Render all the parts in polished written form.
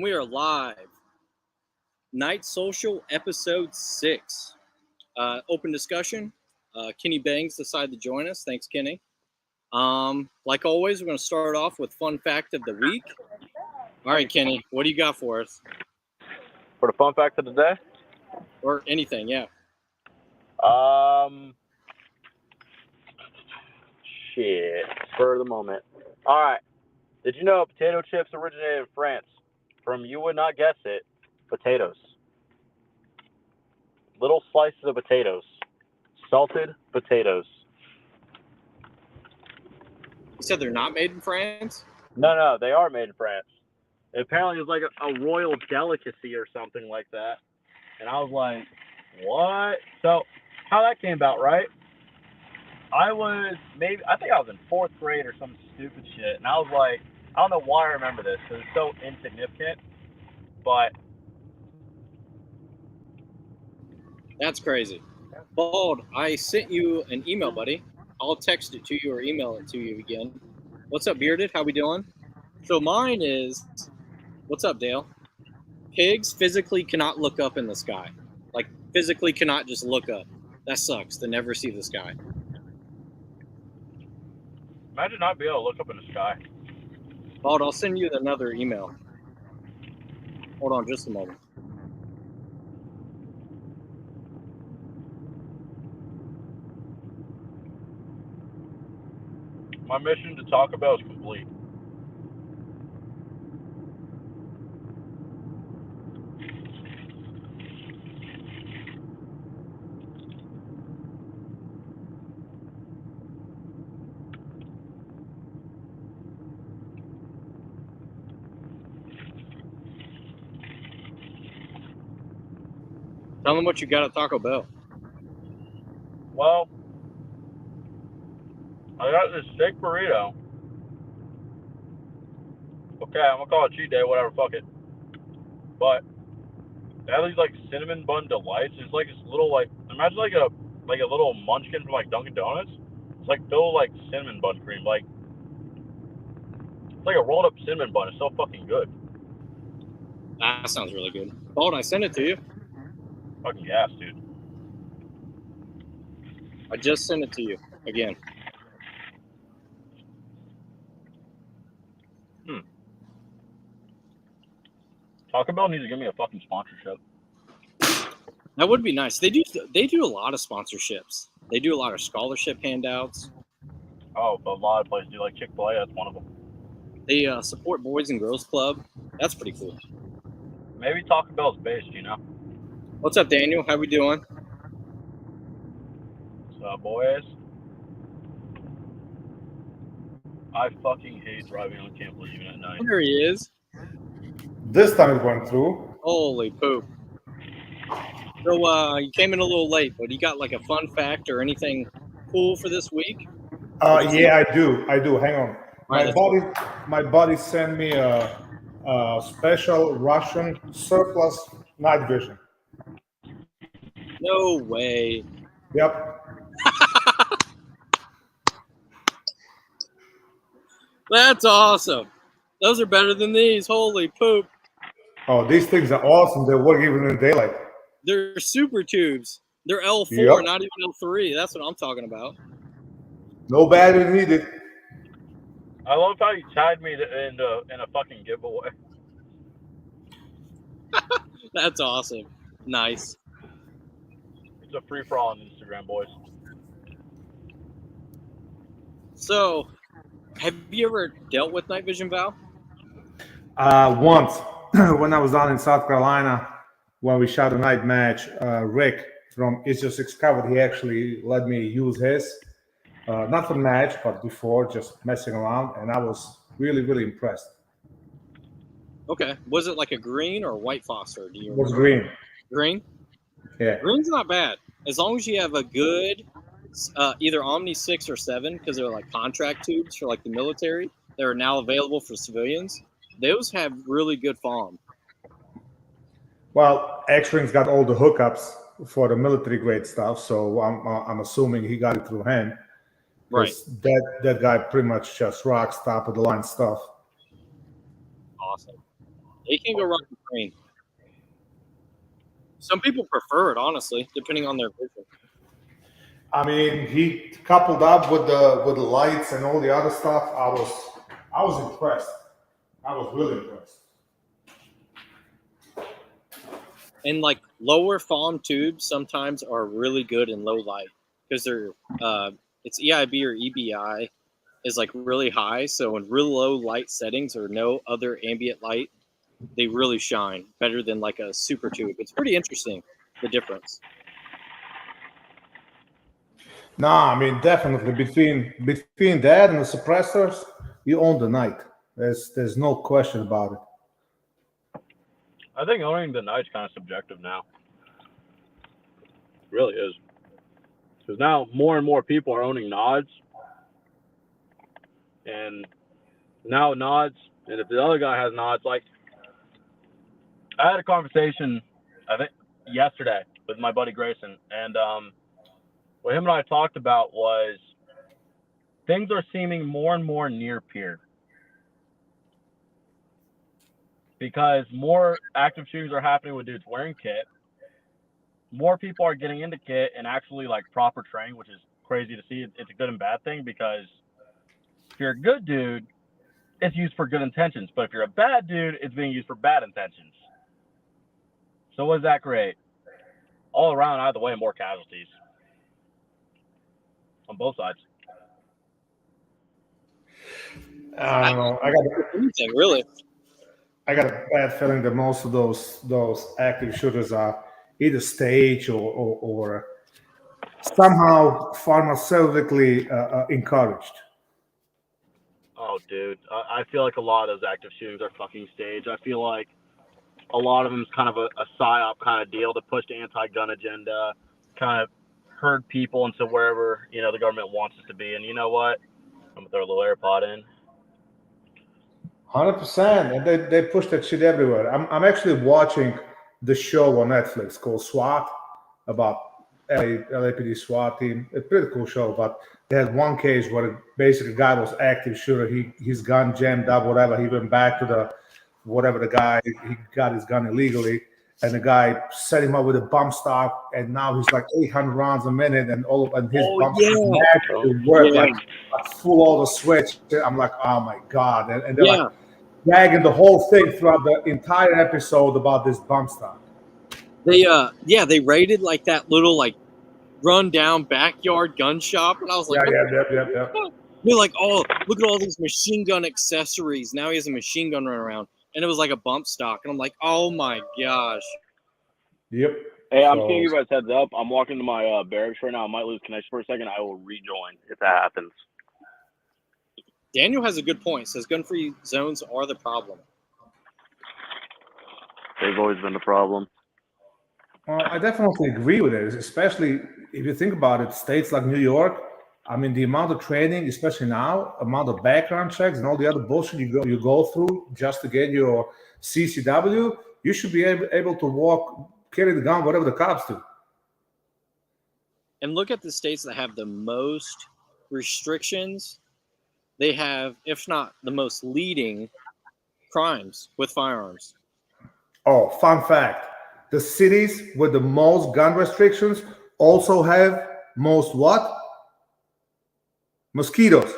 And we are live. Night Social, episode 6. Open discussion. Kenny Bangs decided to join us. Thanks, Kenny. Like always, we're going to start off with fun fact of the week. All right, Kenny, what do you got for us? For the fun fact of the day? Or anything, yeah. Shit. For the moment. All right. Did you know potato chips originated in France? From, you would not guess it, potatoes. Little slices of potatoes. Salted potatoes. You said they're not made in France? No, they are made in France. Apparently it's like a royal delicacy or something like that. And I was like, what? So, how that came about, right? I think I was in 4th grade or some stupid shit. And I was like, I don't know why I remember this, because it's so insignificant. But That's crazy. Bald, I sent you an email, buddy. I'll text it to you or email it to you again. What's up, Bearded? How we doing? So mine is, what's up, Dale? Pigs physically cannot look up in the sky. Like, physically cannot just look up. That sucks to never see the sky. imagine not being able to look up in the sky. Bald, I'll send you another email. Hold on just a moment. My mission to Taco Bell is complete. Tell them what you got at Taco Bell. Well, I got this steak burrito. Okay, I'm gonna call it cheat day, whatever, fuck it. But they have these like cinnamon bun delights. It's like this little imagine like a little munchkin from like Dunkin' Donuts. It's like filled with like cinnamon bun cream. Like it's like a rolled up cinnamon bun. It's so fucking good. That sounds really good. Bald, I sent it to you. Fucking gas, dude. I just sent it to you again. Taco Bell needs to give me a fucking sponsorship. That would be nice. They do a lot of sponsorships. They do a lot of scholarship handouts. Oh, but a lot of places do, like Chick-fil-A. That's one of them. They support Boys and Girls Club. That's pretty cool. Maybe Taco Bell's based, you know. What's up, Daniel? How we doing? What's up, boys? I fucking hate driving on campus even at night. There he is. This time it went through. Holy poop. So you came in a little late, but you got like a fun fact or anything cool for this week? Yeah, I do. Hang on. Right, My body sent me a special Russian surplus night vision. No way. Yep. That's awesome. Those are better than these. Holy poop. Oh, these things are awesome. They work even in daylight. They're super tubes. They're L4, Yep. not even L3. That's what I'm talking about. No battery needed. I love how you tagged me in a fucking giveaway. That's awesome. Nice. It's a free for all on Instagram, boys. So, have you ever dealt with night vision, Val? Once, when I was down in South Carolina, when we shot a night match, Rick from It's Just Discovered, he actually let me use his. Not for match, but before, just messing around, and I was really, really impressed. Okay. Was it like a green or white phosphor? Do you It was remember? green. Green? Yeah. Green's not bad. As long as you have a good either Omni 6 or 7, because they're like contract tubes for like the military. They're now available for civilians. Those have really good foam. Well, X-Ring's got all the hookups for the military grade stuff, so I'm assuming he got it through him. Right. That guy pretty much just rocks top of the line stuff. Awesome. It can go wrong with green. Some people prefer it, honestly, depending on their vision. I mean, he coupled up with the lights and all the other stuff. I was impressed. I was really impressed. And like lower FOM tubes sometimes are really good in low light because they're it's EIB or EBI is like really high. So in real low light settings or no other ambient light, they really shine better than like a super tube. It's pretty interesting the difference. Nah, I mean, definitely between that and the suppressors, you own the night. There's no question about it. I think owning the night's kind of subjective now. It really is. Because now more and more people are owning nods. And now nods, and if the other guy has nods, like I had a conversation, I think yesterday with my buddy Grayson, and what him and I talked about was things are seeming more and more near peer because more active shootings are happening with dudes wearing kit. More people are getting into kit and actually like proper training, which is crazy to see. It's a good and bad thing because if you're a good dude, it's used for good intentions, but if you're a bad dude, it's being used for bad intentions. So what does that create? All around, either way, more casualties on both sides. I don't know. Anything really. I got a bad feeling that most of those active shooters are either staged or somehow pharmaceutically encouraged. Oh, dude, I feel like a lot of those active shootings are fucking staged. I feel like a lot of them is kind of a psyop kind of deal to push the anti-gun agenda, kind of herd people into wherever the government wants us to be. And you know what? I'm gonna throw a little AirPod in. 100%, and they push that shit everywhere. I'm actually watching the show on Netflix called SWAT about LAPD SWAT team. A pretty cool show, but they had one case where basically a guy was active shooter. His gun jammed up, whatever. He went back to the guy. He got his gun illegally, and the guy set him up with a bump stock, and now he's like 800 rounds a minute, and his bump stock actually worked like full auto switch. I'm like, oh my god, and they're like dragging the whole thing throughout the entire episode about this bump stock. They raided like that little like run down backyard gun shop, and I was like, yeah. They're like, oh, look at all these machine gun accessories. Now he has a machine gun running around, and it was like a bump stock, and I'm like, oh my gosh. Yep. Hey, I'm giving you guys heads up. I'm walking to my barracks right now. I might lose connection for a second. I will rejoin if that happens. Daniel has a good point. Says gun-free zones are the problem. They've always been the problem. Well, I definitely agree with it, especially if you think about it. States like New York, I mean, the amount of training, especially now, amount of background checks and all the other bullshit you go through just to get your CCW, you should be able to carry the gun, whatever the cops do. And look at the states that have the most restrictions. They have, if not the most leading crimes with firearms. Oh, fun fact. The cities with the most gun restrictions also have most what? Mosquitoes.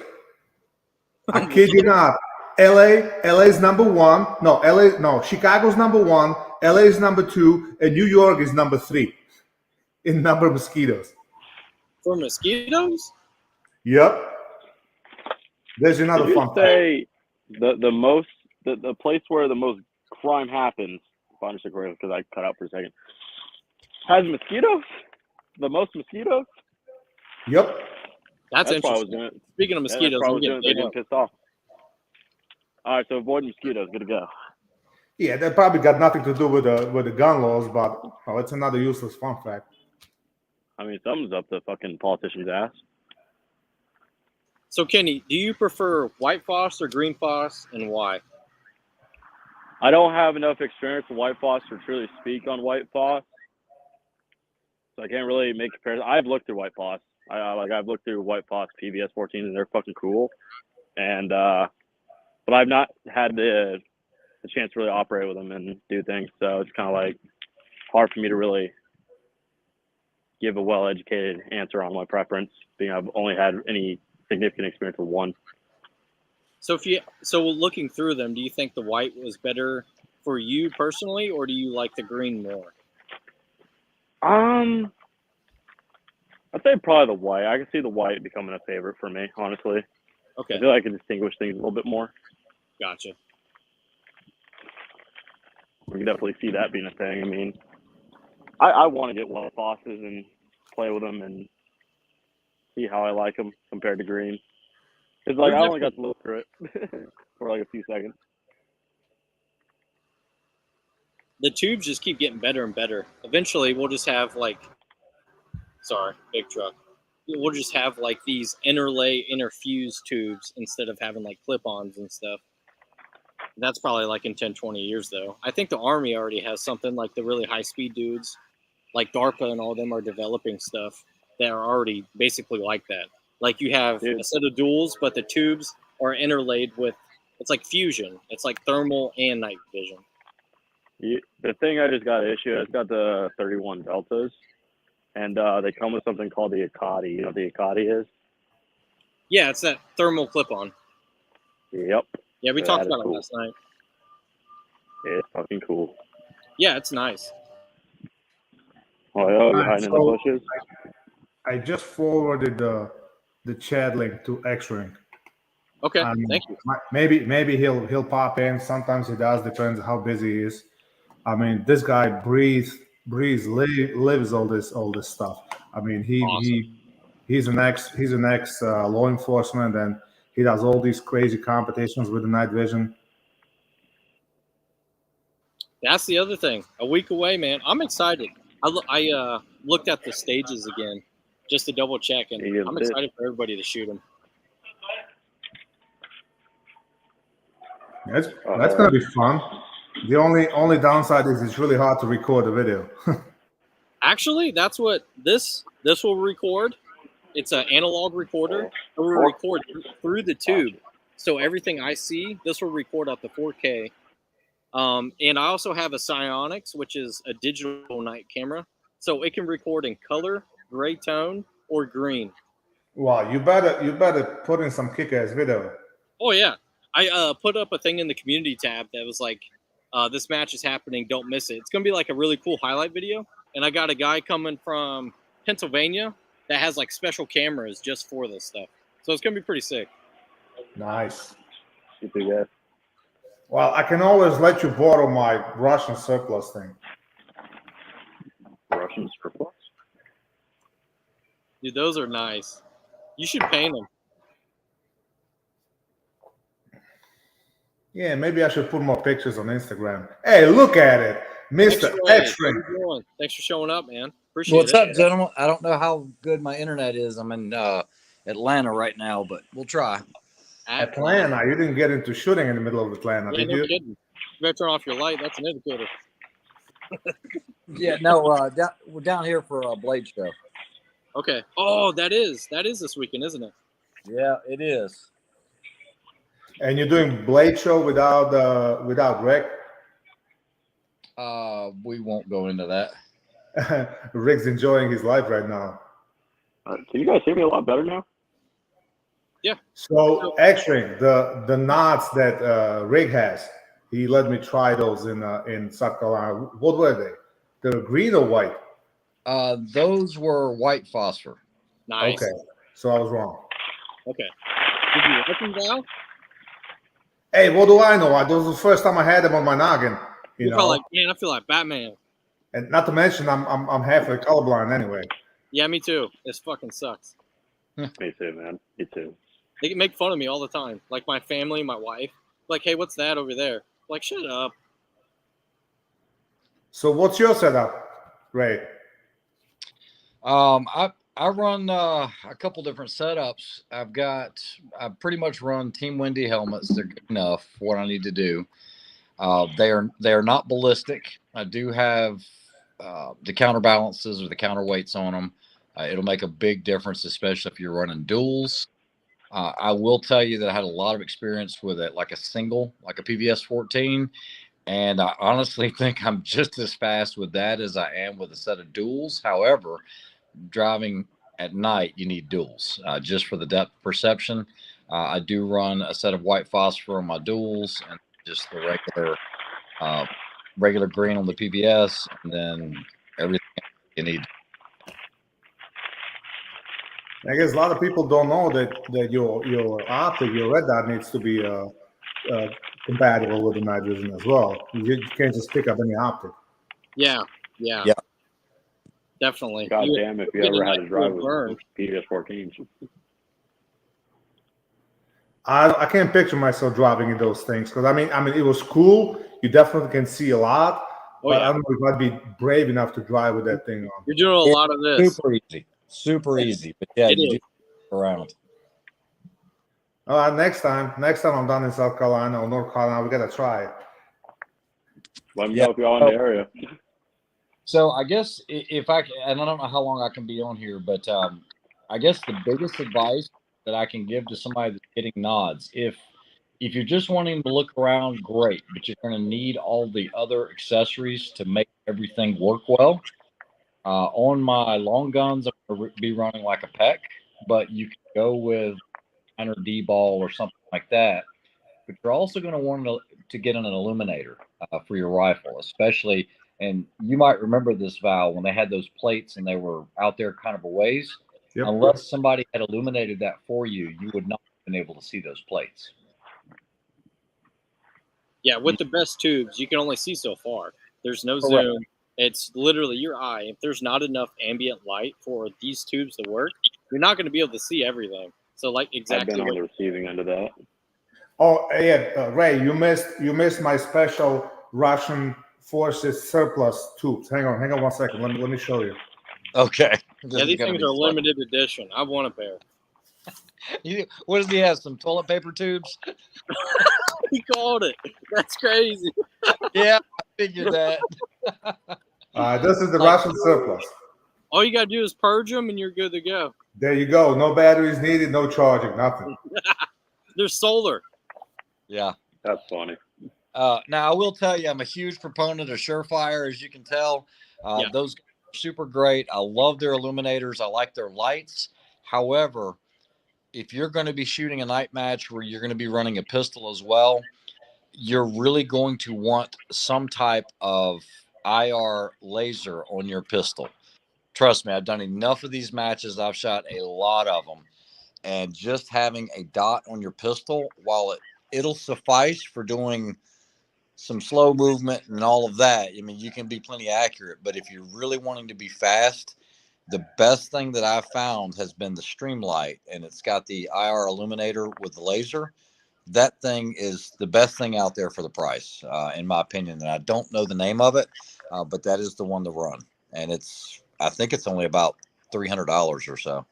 I kid you not. LA is number one. No, Chicago's number one. LA is number two, and New York is number three in number of mosquitoes. For mosquitoes? Yep. There's another fun fact. Say the place where the most crime happens, if I understand correctly, because I cut out for a second, has mosquitoes? The most mosquitoes? Yep. That's interesting. Speaking of mosquitoes, I'm getting pissed off. All right, so avoid mosquitoes. Good to go. Yeah, that probably got nothing to do with the gun laws, but it's another useless fun fact. I mean, something's up the fucking politician's ass. So, Kenny, do you prefer white phos or green phos, and why? I don't have enough experience with white phos to truly speak on white phos, so I can't really make comparisons. I've looked through white phos. I've looked through white phos PVS 14, and they're fucking cool. And but I've not had the a chance to really operate with them and do things. So it's kind of like hard for me to really give a well-educated answer on my preference, being I've only had any significant experience with one. So looking through them, do you think the white was better for you personally, or do you like the green more? I'd say probably the white. I can see the white becoming a favorite for me, honestly. Okay, I feel like I can distinguish things a little bit more. gotcha. We can definitely see that being a thing. I mean, I want to get well bosses and play with them and see how I like them compared to green. Because like I only got to look through it for like a few seconds. The tubes just keep getting better and better. Eventually, we'll just have big truck. We'll just have like these interfused tubes instead of having like clip-ons and stuff. That's probably like in 10, 20 years though. I think the Army already has something like the really high-speed dudes, like DARPA and all of them are developing stuff that are already basically like that. Like you have a set of duals, but the tubes are interlaid with, it's like fusion. It's like thermal and night vision. The thing I just got issued, I got the 31 Deltas, and they come with something called the Akati. You know what the Akati is? Yeah, it's that thermal clip-on. Yep. Yeah, we talked about it last night. Yeah, it's fucking cool. Yeah, it's nice. Oh, you're hiding in the bushes? I just forwarded the chat link to X-Ring. Okay, thank you. Maybe he'll pop in. Sometimes he does. Depends how busy he is. I mean, this guy lives all this stuff. I mean, he's an ex law enforcement, and he does all these crazy competitions with the night vision. That's the other thing. A week away, man. I'm excited. I looked at the stages again just to double check, and I'm excited for everybody to shoot them. That's gonna be fun. The only downside is it's really hard to record the video. Actually, that's what this will record. It's an analog recorder. It will record through the tube. So everything I see, this will record up to 4K. And I also have a Psionics, which is a digital night camera. So it can record in color, gray tone, or green. Wow, you better put in some kick-ass video. Oh yeah. I put up a thing in the community tab that was like, this match is happening, don't miss it. It's gonna be like a really cool highlight video. And I got a guy coming from Pennsylvania that has like special cameras just for this stuff. So it's gonna be pretty sick. Nice. Good. Well, I can always let you borrow my Russian surplus thing. Russian surplus? Dude, those are nice. You should paint them. Yeah, maybe I should put more pictures on Instagram. Hey, look at it, Mr. X-Ray. Thanks for showing up, man. Appreciate What's up, gentlemen? I don't know how good my internet is. I'm in Atlanta right now, but we'll try. Atlanta? You didn't get into shooting in the middle of Atlanta, yeah, did no you? Kidding. You better turn off your light. That's an indicator. Yeah, no, we're down here for a Blade show. Okay. Oh, that is this weekend, isn't it? Yeah, it is. And you're doing Blade show without Rick? We won't go into that. Rick's enjoying his life right now. Can you guys hear me a lot better now? Yeah. So X-Ring, the knots that Rick has, he let me try those in South Carolina. What were they? They're green or white? Those were white phosphor. Nice. Okay, so I was wrong. Okay. Did you like them, Val? Hey, what do I know? That was the first time I had them on my noggin. You know, like, man, I feel like Batman. And not to mention, I'm halfway colorblind anyway. Yeah, me too. This fucking sucks. Me too, man. Me too. They can make fun of me all the time. Like my family, my wife. Like, hey, what's that over there? Like, shut up. So what's your setup, Ray? I run a couple different setups. I pretty much run Team Wendy helmets. They're good enough for what I need to do. They are not ballistic. I do have the counterbalances or the counterweights on them. It'll make a big difference, especially if you're running duels. I will tell you that I had a lot of experience with it, like a single, like a PVS 14. And I honestly think I'm just as fast with that as I am with a set of duals. However, driving at night, you need duals just for the depth perception. I do run a set of white phosphor on my duals and just the regular green on the PBS, and then everything you need. I guess a lot of people don't know that your optic, your red dot needs to be compatible with the night vision as well. You can't just pick up any optic. Yeah. Yeah. Definitely. God damn, if you get a ever had to nice drive little burn. with PVS 14s. I can't picture myself driving in those things because I mean it was cool. You definitely can see a lot, Oh, but yeah. I don't know if I'd be brave enough to drive with that thing on. You're doing a lot of this. Super easy. But yeah, It you is. do around. Next time I'm down in South Carolina or North Carolina, we gotta try it. Let me Yeah. know if you're in the area. So I guess if I can, and I don't know how long I can be on here, but I guess the biggest advice that I can give to somebody that's getting nods, if you're just wanting to look around, great, but you're going to need all the other accessories to make everything work well. On my long guns, I'm going to be running like a PEC, but you can go with an D ball or something like that. But you're also going to want to get an illuminator for your rifle, especially. And you might remember this, Val, when they had those plates and they were out there kind of a ways. Yep. Unless somebody had illuminated that for you, you would not have been able to see those plates. Yeah, with the best tubes, you can only see so far. There's no Correct. zoom. It's literally your eye. If there's not enough ambient light for these tubes to work, you're not going to be able to see everything. So, like I've exactly been on what the receiving end of that. Oh yeah, Ray, you missed my special Russian forces surplus tubes. Hang on 1 second. Let me show you. Okay. This Yeah, is these gonna things be are fun. limited edition. I want a pair. What does he have? Some toilet paper tubes? He called it. That's crazy. Yeah, I figured that. This is the Russian surplus. All you got to do is purge them and you're good to go. There you go. No batteries needed, no charging, nothing. There's solar. Yeah. That's funny. Now, I will tell you, I'm a huge proponent of Surefire, as you can tell. Yeah. Those guys are super great. I love their illuminators. I like their lights. However, if you're going to be shooting a night match where you're going to be running a pistol as well, you're really going to want some type of IR laser on your pistol. Trust me, I've done enough of these matches. I've shot a lot of them. And just having a dot on your pistol, while it'll suffice for doing some slow movement and all of that. I mean, you can be plenty accurate, but if you're really wanting to be fast, the best thing that I've found has been the Streamlight, and it's got the IR illuminator with the laser. That thing is the best thing out there for the price, in my opinion. And I don't know the name of it, but that is the one to run. And I think it's only about $300 or so.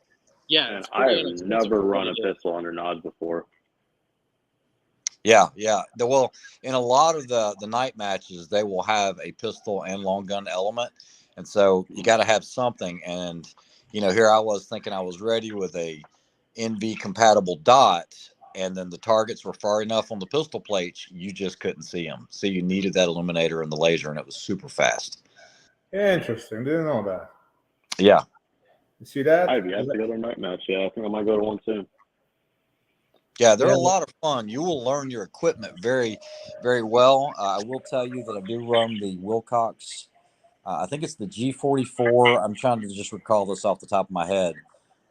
Yeah. And it's I pretty have inexpensive never for run what a it is. pistol under nods before. Yeah. Well, in a lot of the night matches, they will have a pistol and long gun element. And so you got to have something. And, here I was thinking I was ready with a NV compatible dot. And then the targets were far enough on the pistol plates, you just couldn't see them. So you needed that illuminator and the laser, and it was super fast. Interesting. Didn't know that. Yeah. You see that? I've yet to go to a night match. Yeah, I think I might go to one soon. Yeah, they're Yeah. a lot of fun. You will learn your equipment very, very well. I will tell you that I do run the Wilcox. I think it's the G44. I'm trying to just recall this off the top of my head,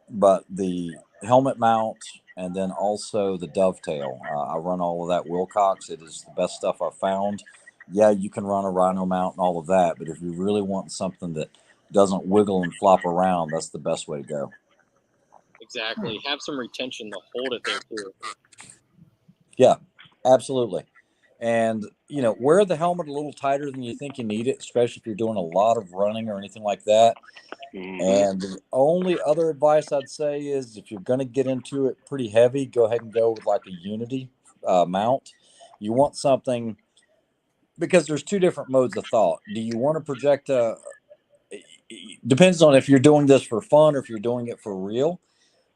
but the helmet mount and then also the dovetail. I run all of that Wilcox. It is the best stuff I've found. Yeah, you can run a Rhino mount and all of that, but if you really want something that doesn't wiggle and flop around, that's the best way to go. Exactly. Have some retention to hold it there too. Yeah, absolutely. And, wear the helmet a little tighter than you think you need it, especially if you're doing a lot of running or anything like that. Mhm. And the only other advice I'd say is if you're going to get into it pretty heavy, go ahead and go with like a Unity mount. You want something, because there's two different modes of thought. Do you want to project depends on if you're doing this for fun or if you're doing it for real.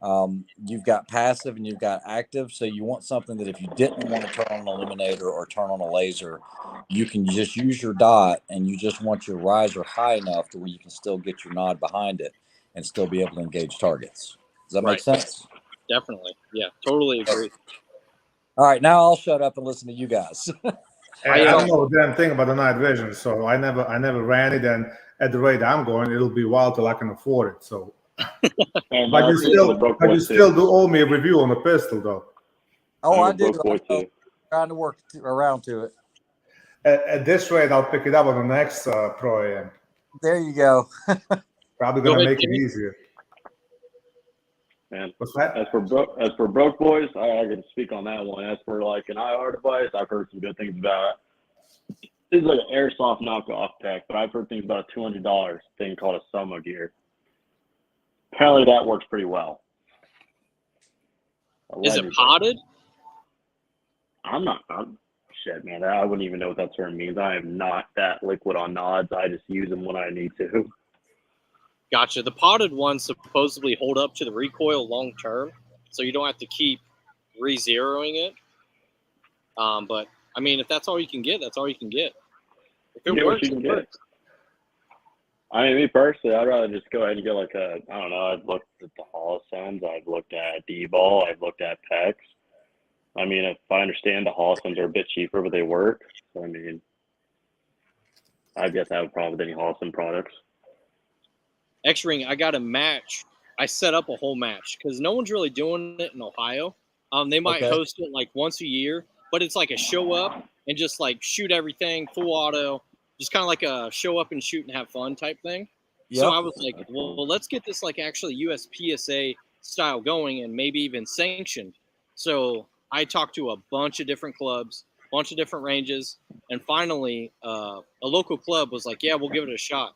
You've got passive and you've got active. So you want something that if you didn't want to turn on an illuminator or turn on a laser, you can just use your dot, and you just want your riser high enough to where you can still get your nod behind it and still be able to engage targets. Does that make sense? Definitely. Yeah, totally agree. All right, now I'll shut up and listen to you guys. I don't know a damn thing about the night vision, so I never ran it, and at the rate I'm going, it'll be a while till I can afford it. So, but you still do owe me a review on the pistol, though. Oh, I do. I'm trying to work around to it. At this rate, I'll pick it up on the next Pro AM. There you go. Probably gonna make it easier. Man, what's that? As for broke boys, I can speak on that one. As for like an IR device, I've heard some good things about it. This is like an airsoft knockoff tech, but I've heard things about a $200 thing called a Soma gear. Apparently, that works pretty well. Is it potted? Shit, man. I wouldn't even know what that term means. I am not that liquid on nods. I just use them when I need to. Gotcha. The potted ones supposedly hold up to the recoil long term, so you don't have to keep re-zeroing it. But I mean, if that's all you can get, that's all you can get. If it works, it works. I mean, me personally, I'd rather just go ahead and get like I don't know, I've looked at the Holosons, I've looked at D-Ball, I've looked at PEX. I mean, if I understand the Holosons are a bit cheaper, but they work. So, I mean, I guess I have a problem with any Holoson products. X-Ring, I got a match. I set up a whole match because no one's really doing it in Ohio. They might host it like once a year, but it's like a show up and just like shoot everything, full auto, just kind of like a show up and shoot and have fun type thing. Yep. So I was like, well, let's get this like actually USPSA style going and maybe even sanctioned. So I talked to a bunch of different clubs, bunch of different ranges, and finally a local club was like, yeah, we'll give it a shot.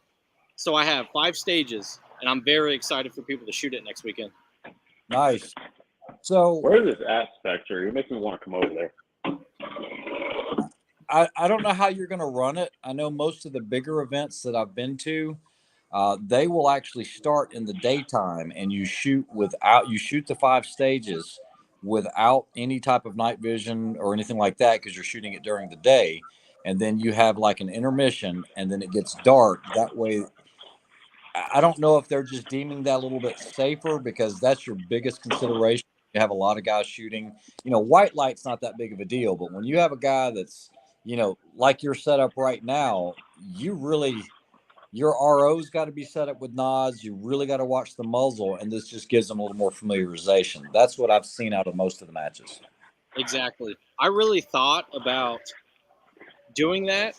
So I have 5 stages, and I'm very excited for people to shoot it next weekend. Nice. So where is this at, Spectre? You're making me want to come over there. I don't know how you're going to run it. I know most of the bigger events that I've been to, they will actually start in the daytime, and you shoot the 5 stages without any type of night vision or anything like that because you're shooting it during the day, and then you have like an intermission, and then it gets dark. That way, I don't know if they're just deeming that a little bit safer because that's your biggest consideration. You have a lot of guys shooting. White light's not that big of a deal, but when you have a guy that's like your setup right now, your RO's got to be set up with nods. You really got to watch the muzzle, and this just gives them a little more familiarization. That's what I've seen out of most of the matches. Exactly. I really thought about doing that,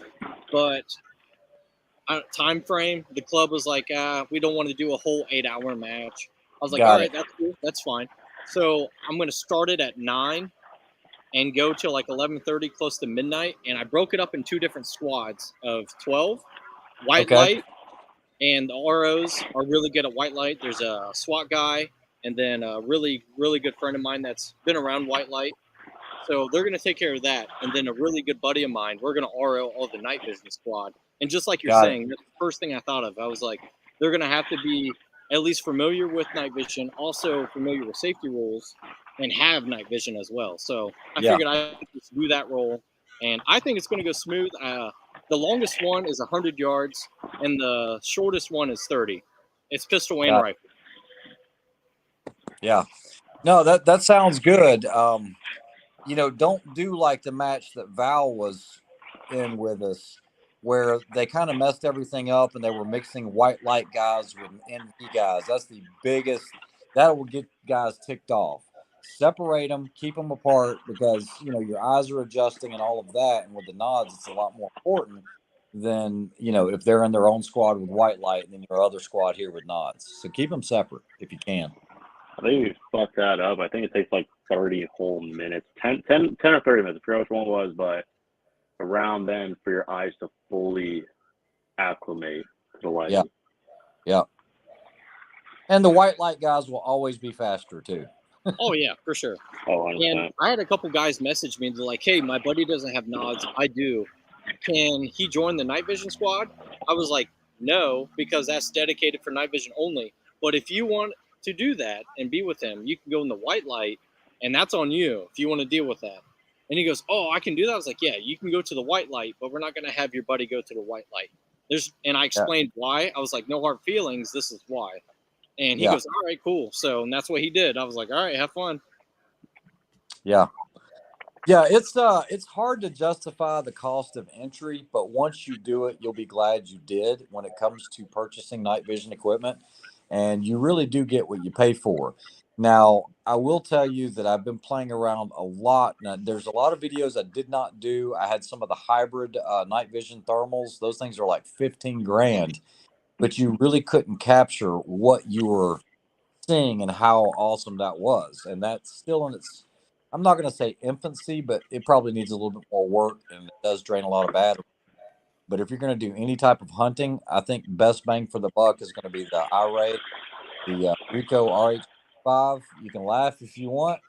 but time frame, the club was like, we don't want to do a whole 8-hour match. I was like, all right, that's cool. That's fine. So I'm going to start it at 9 and go till like 11:30, close to midnight. And I broke it up in 2 different squads of 12. White light, and the ROs are really good at white light. There's a SWAT guy, and then a really, really good friend of mine that's been around white light. So they're going to take care of that. And then a really good buddy of mine, we're going to RO all the night vision squad. And just like you're saying, that's the first thing I thought of. I was like, they're going to have to be at least familiar with night vision, also familiar with safety rules, and have night vision as well. So I figured I'd just do that role. And I think it's going to go smooth. The longest one is 100 yards, and the shortest one is 30. It's pistol and rifle. Yeah. No, that sounds good. Don't do like the match that Val was in with us, where they kind of messed everything up and they were mixing white light guys with NV guys. That's the biggest. That will get guys ticked off. Separate them, keep them apart because your eyes are adjusting and all of that. And with the nods, it's a lot more important than if they're in their own squad with white light and then your other squad here with nods. So keep them separate if you can. I think we fucked that up. I think it takes like 30 whole minutes, 10 or 30 minutes. I forget which one it was, but around then for your eyes to fully acclimate to the light. Yeah. And the white light guys will always be faster too. Oh, yeah, for sure. Oh, 100%. And I had a couple guys message me and they're like, hey, my buddy doesn't have nods. I do. Can he join the night vision squad? I was like, no, because that's dedicated for night vision only. But if you want to do that and be with him. You can go in the white light, and that's on you if you want to deal with that. And he goes, oh, I can do that. I was like, yeah, you can go to the white light, but we're not going to have your buddy go to the white light. And I explained why. I was like, no hard feelings. This is why. And he goes, all right, cool. So, and that's what he did. I was like, all right, have fun. Yeah. Yeah, it's hard to justify the cost of entry, but once you do it, you'll be glad you did when it comes to purchasing night vision equipment, and you really do get what you pay for. Now, I will tell you that I've been playing around a lot. Now, there's a lot of videos I did not do. I had some of the hybrid night vision thermals. Those things are like 15 grand, but you really couldn't capture what you were seeing and how awesome that was. And that's still in its, I'm not going to say infancy, but it probably needs a little bit more work, and it does drain a lot of battery. But if you're going to do any type of hunting, I think best bang for the buck is going to be the iRay, the Rico RH5. You can laugh if you want.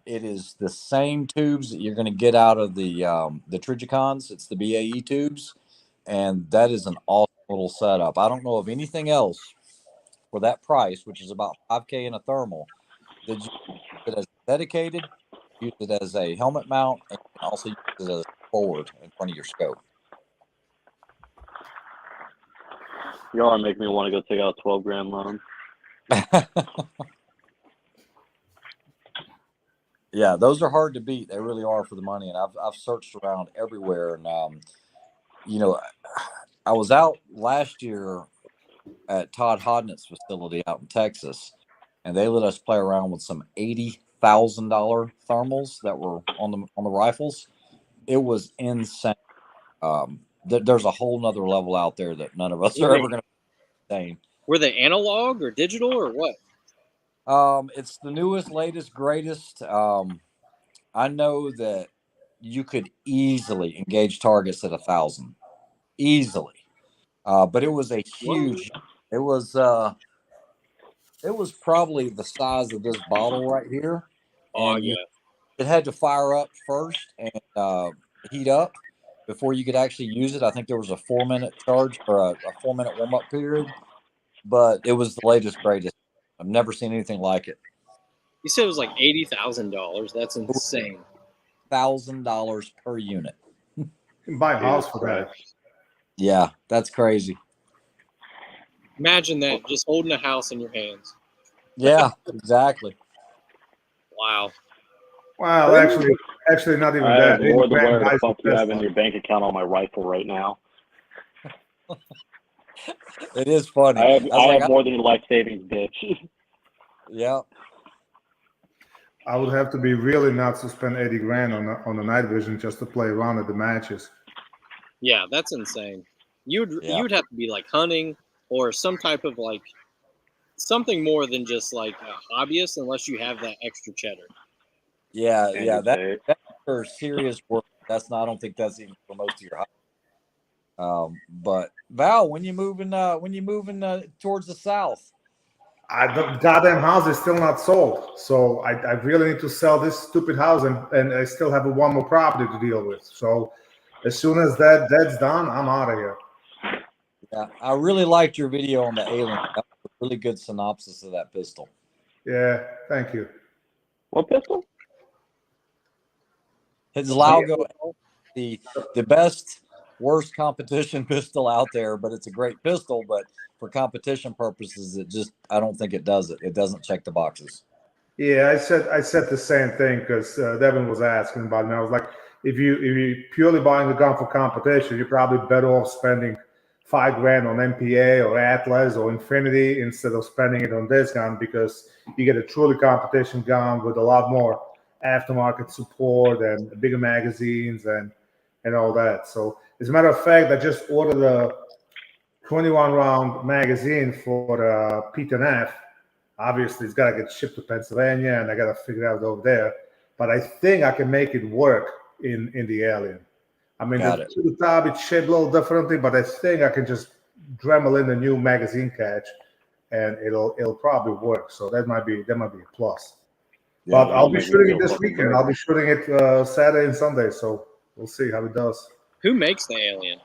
It is the same tubes that you're going to get out of the Trijicons. It's the BAE tubes, and that is an awesome little setup. I don't know of anything else for that price, which is about $5K in a thermal, that you use it as dedicated, use it as a helmet mount, and you can also use it as a forward in front of your scope. Y'all are making me want to go take out a 12 grand loan. Yeah, those are hard to beat. They really are for the money. And I've searched around everywhere. And, you know, I was out last year at Todd Hodnett's facility out in Texas, and they let us play around with some $80,000 thermals that were on the rifles. It was insane. There's a whole nother level out there that none of us are ever going to attain. Were they analog or digital or what? It's the newest, latest, greatest. I know that you could easily engage targets at 1,000, easily. But it was a huge. It was probably the size of this bottle right here, and it had to fire up first and heat up before you could actually use it. I think there was a 4-minute charge or a 4-minute warm up period, but it was the latest, greatest. I've never seen anything like it. You said it was like $80,000. That's insane. $1,000 per unit. You can buy a house for that. Yeah, that's crazy. Imagine that, just holding a house in your hands. Yeah, exactly. Wow. Well, actually, not even I that. have more than where the fuck you have in your bank account on my rifle right now. It is funny. I have more than your life savings, bitch. Yeah. I would have to be really nuts to spend 80 grand on the night vision just to play around at the matches. Yeah, that's insane. You'd have to be like hunting or some type of like something more than just like a hobbyist, unless you have that extra cheddar. Yeah, that's for serious work. That's not. I don't think that's even for most of your hobby. But Val, when you moving towards the south? The goddamn house is still not sold, so I really need to sell this stupid house, and I still have one more property to deal with. So as soon as that's done, I'm out of here. Yeah, I really liked your video on the Alien. That was a really good synopsis of that pistol. Yeah, thank you. What pistol? His Laugo, the best, worst competition pistol out there, but it's a great pistol. But for competition purposes, I don't think it does it. It doesn't check the boxes. Yeah, I said the same thing because Devin was asking about it. And I was like, if you purely buying the gun for competition, you're probably better off spending $5 grand on MPA or Atlas or Infinity instead of spending it on this gun, because you get a truly competition gun with a lot more aftermarket support and bigger magazines and all that. So as a matter of fact, I just ordered a 21 round magazine for the P10F. Obviously, it's got to get shipped to Pennsylvania, and I got to figure it out over there. But I think I can make it work in the Alien. I mean, the top it's shaped a little differently, but I think I can just Dremel in the new magazine catch, and it'll probably work. So that might be a plus. Yeah, but I'll be shooting it this weekend. I'll be shooting it Saturday and Sunday, so we'll see how it does. Who makes the Alien?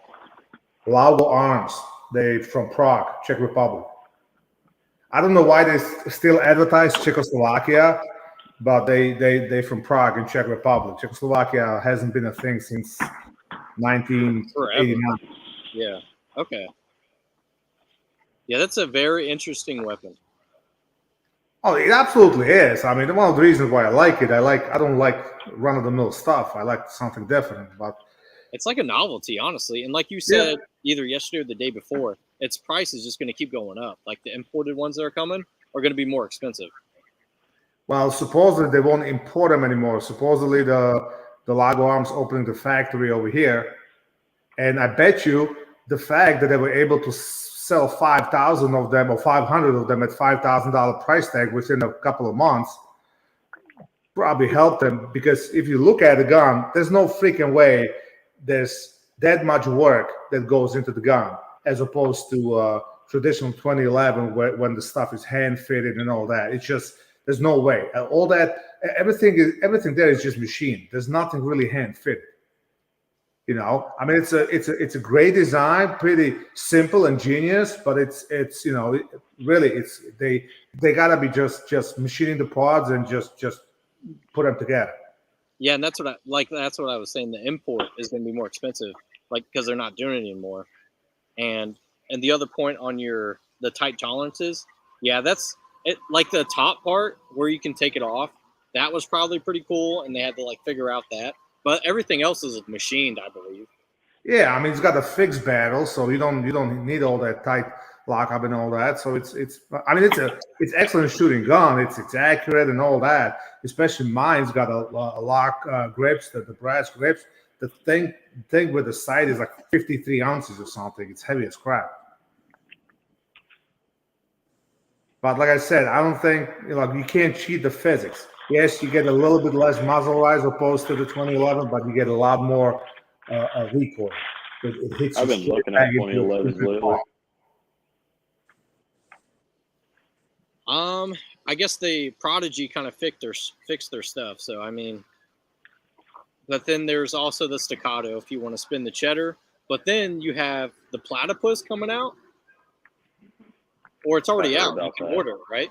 Laugo Arms. They from Prague, Czech Republic. I don't know why they still advertise Czechoslovakia, but they from Prague in Czech Republic. Czechoslovakia hasn't been a thing since 1989. Yeah. Okay. Yeah, that's a very interesting weapon. Oh, it absolutely is. I mean, one of the reasons why I like it, I don't like run-of-the-mill stuff. I like something different. But it's like a novelty, honestly. And like you said, either yesterday or the day before, its price is just going to keep going up. Like the imported ones that are coming are going to be more expensive. Well, supposedly they won't import them anymore. Supposedly the Lago Arms opening the factory over here, and I bet you the fact that they were able to sell 5,000 of them or 500 of them at $5,000 price tag within a couple of months probably helped them, because if you look at the gun, there's no freaking way there's that much work that goes into the gun as opposed to traditional 2011 when the stuff is hand fitted and all that. It's just, there's no way. All that, everything there is just machined. There's nothing really hand fitted. You know, I mean, it's a great design, pretty simple and genius, but it's really they gotta be just machining the parts and just put them together. Yeah, and that's what I was saying. The import is going to be more expensive, like because they're not doing it anymore. And the other point on the tight tolerances, yeah, that's it. Like the top part where you can take it off, that was probably pretty cool, and they had to like figure out that. But everything else is machined, I believe. Yeah, I mean, it's got a fixed barrel, so you don't need all that tight lockup and all that. So it's excellent shooting gun. It's accurate and all that. Especially mine's got a lock grips, the brass grips. The thing with the sight is like 53 ounces or something. It's heavy as crap. But like I said, I don't think you can't cheat the physics. Yes, you get a little bit less muzzle rise opposed to the 2011, but you get a lot more recoil. It hits. I've been looking at 2011s lately. I guess the Prodigy kind of fixed their stuff. So I mean, but then there's also the Staccato if you want to spin the cheddar. But then you have the Platypus coming out, or it's already out. You can order it, right?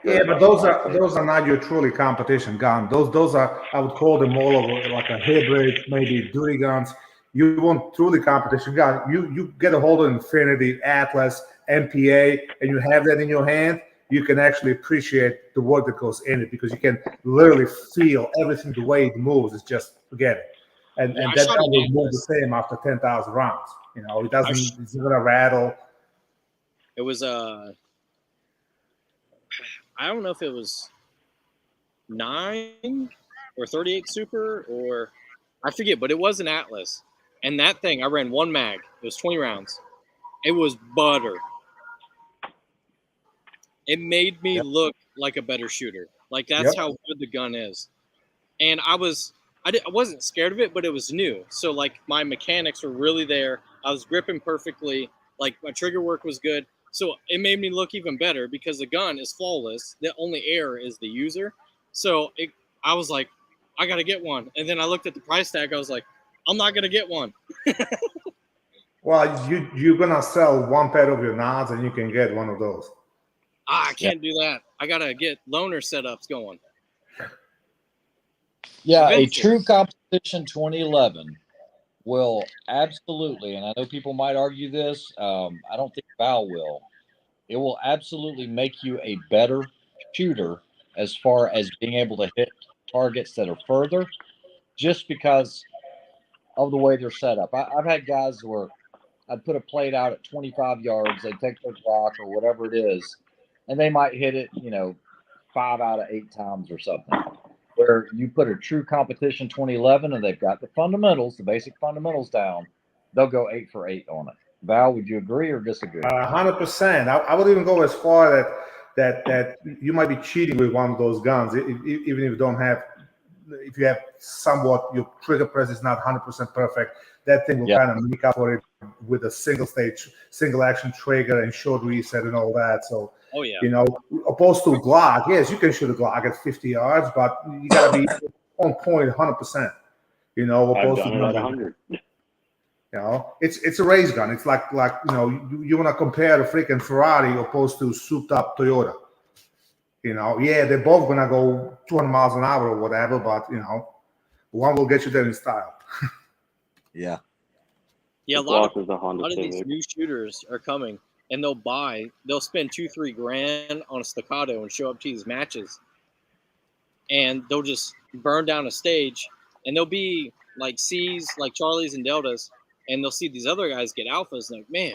Yeah, but those are not your truly competition gun. Those are, I would call them more of like a hybrid, maybe duty guns. You want truly competition gun. You get a hold of Infinity, Atlas, MPA, and you have that in your hand. You can actually appreciate the work that goes in it, because you can literally feel everything, the way it moves. It's just forget it, and that gun will move the same after 10,000 rounds. You know, it doesn't. It's not gonna rattle. It was I don't know if it was 9 or 38 Super, or I forget, but it was an Atlas. And that thing, I ran one mag. It was 20 rounds. It was butter. It made me look like a better shooter. Like that's how good the gun is. And I wasn't scared of it, but it was new. So like my mechanics were really there. I was gripping perfectly. Like my trigger work was good. So it made me look even better because the gun is flawless. The only error is the user. So I was like, I got to get one. And then I looked at the price tag. I was like, I'm not going to get one. Well, you're going to sell one pair of your nods and you can get one of those. I can't do that. I got to get loaner setups going. Yeah, a true competition 2011 will absolutely, and I know people might argue this, I don't think Val will. It will absolutely make you a better shooter as far as being able to hit targets that are further, just because of the way they're set up. I've had guys where I'd put a plate out at 25 yards, they take their Glock or whatever it is, and they might hit it, 5 out of 8 times or something. Where you put a true competition 2011 and they've got the fundamentals, the basic fundamentals down, they'll go 8 for 8 on it. Val, would you agree or disagree? 100%. I would even go as far that you might be cheating with one of those guns, even if you don't have, if you have somewhat, your trigger press is not 100% perfect. That thing will kind of make up for it with a single action trigger and short reset and all that. So, opposed to Glock, yes, you can shoot a Glock at 50 yards, but you got to be on point 100%. Opposed I've done to it at 100. You know, it's a race gun. It's like you want to compare a freaking Ferrari opposed to souped up Toyota. You know, yeah, they're both gonna go 200 miles an hour or whatever, but one will get you there in style. Yeah. Yeah, a The lot Glock is the of Honda these Civic. new shooters are coming, and they'll spend $2-3 grand on a staccato and show up to these matches, and they'll just burn down a stage, and they'll be like C's, like Charlies and Deltas, and they'll see these other guys get alphas, and like, man,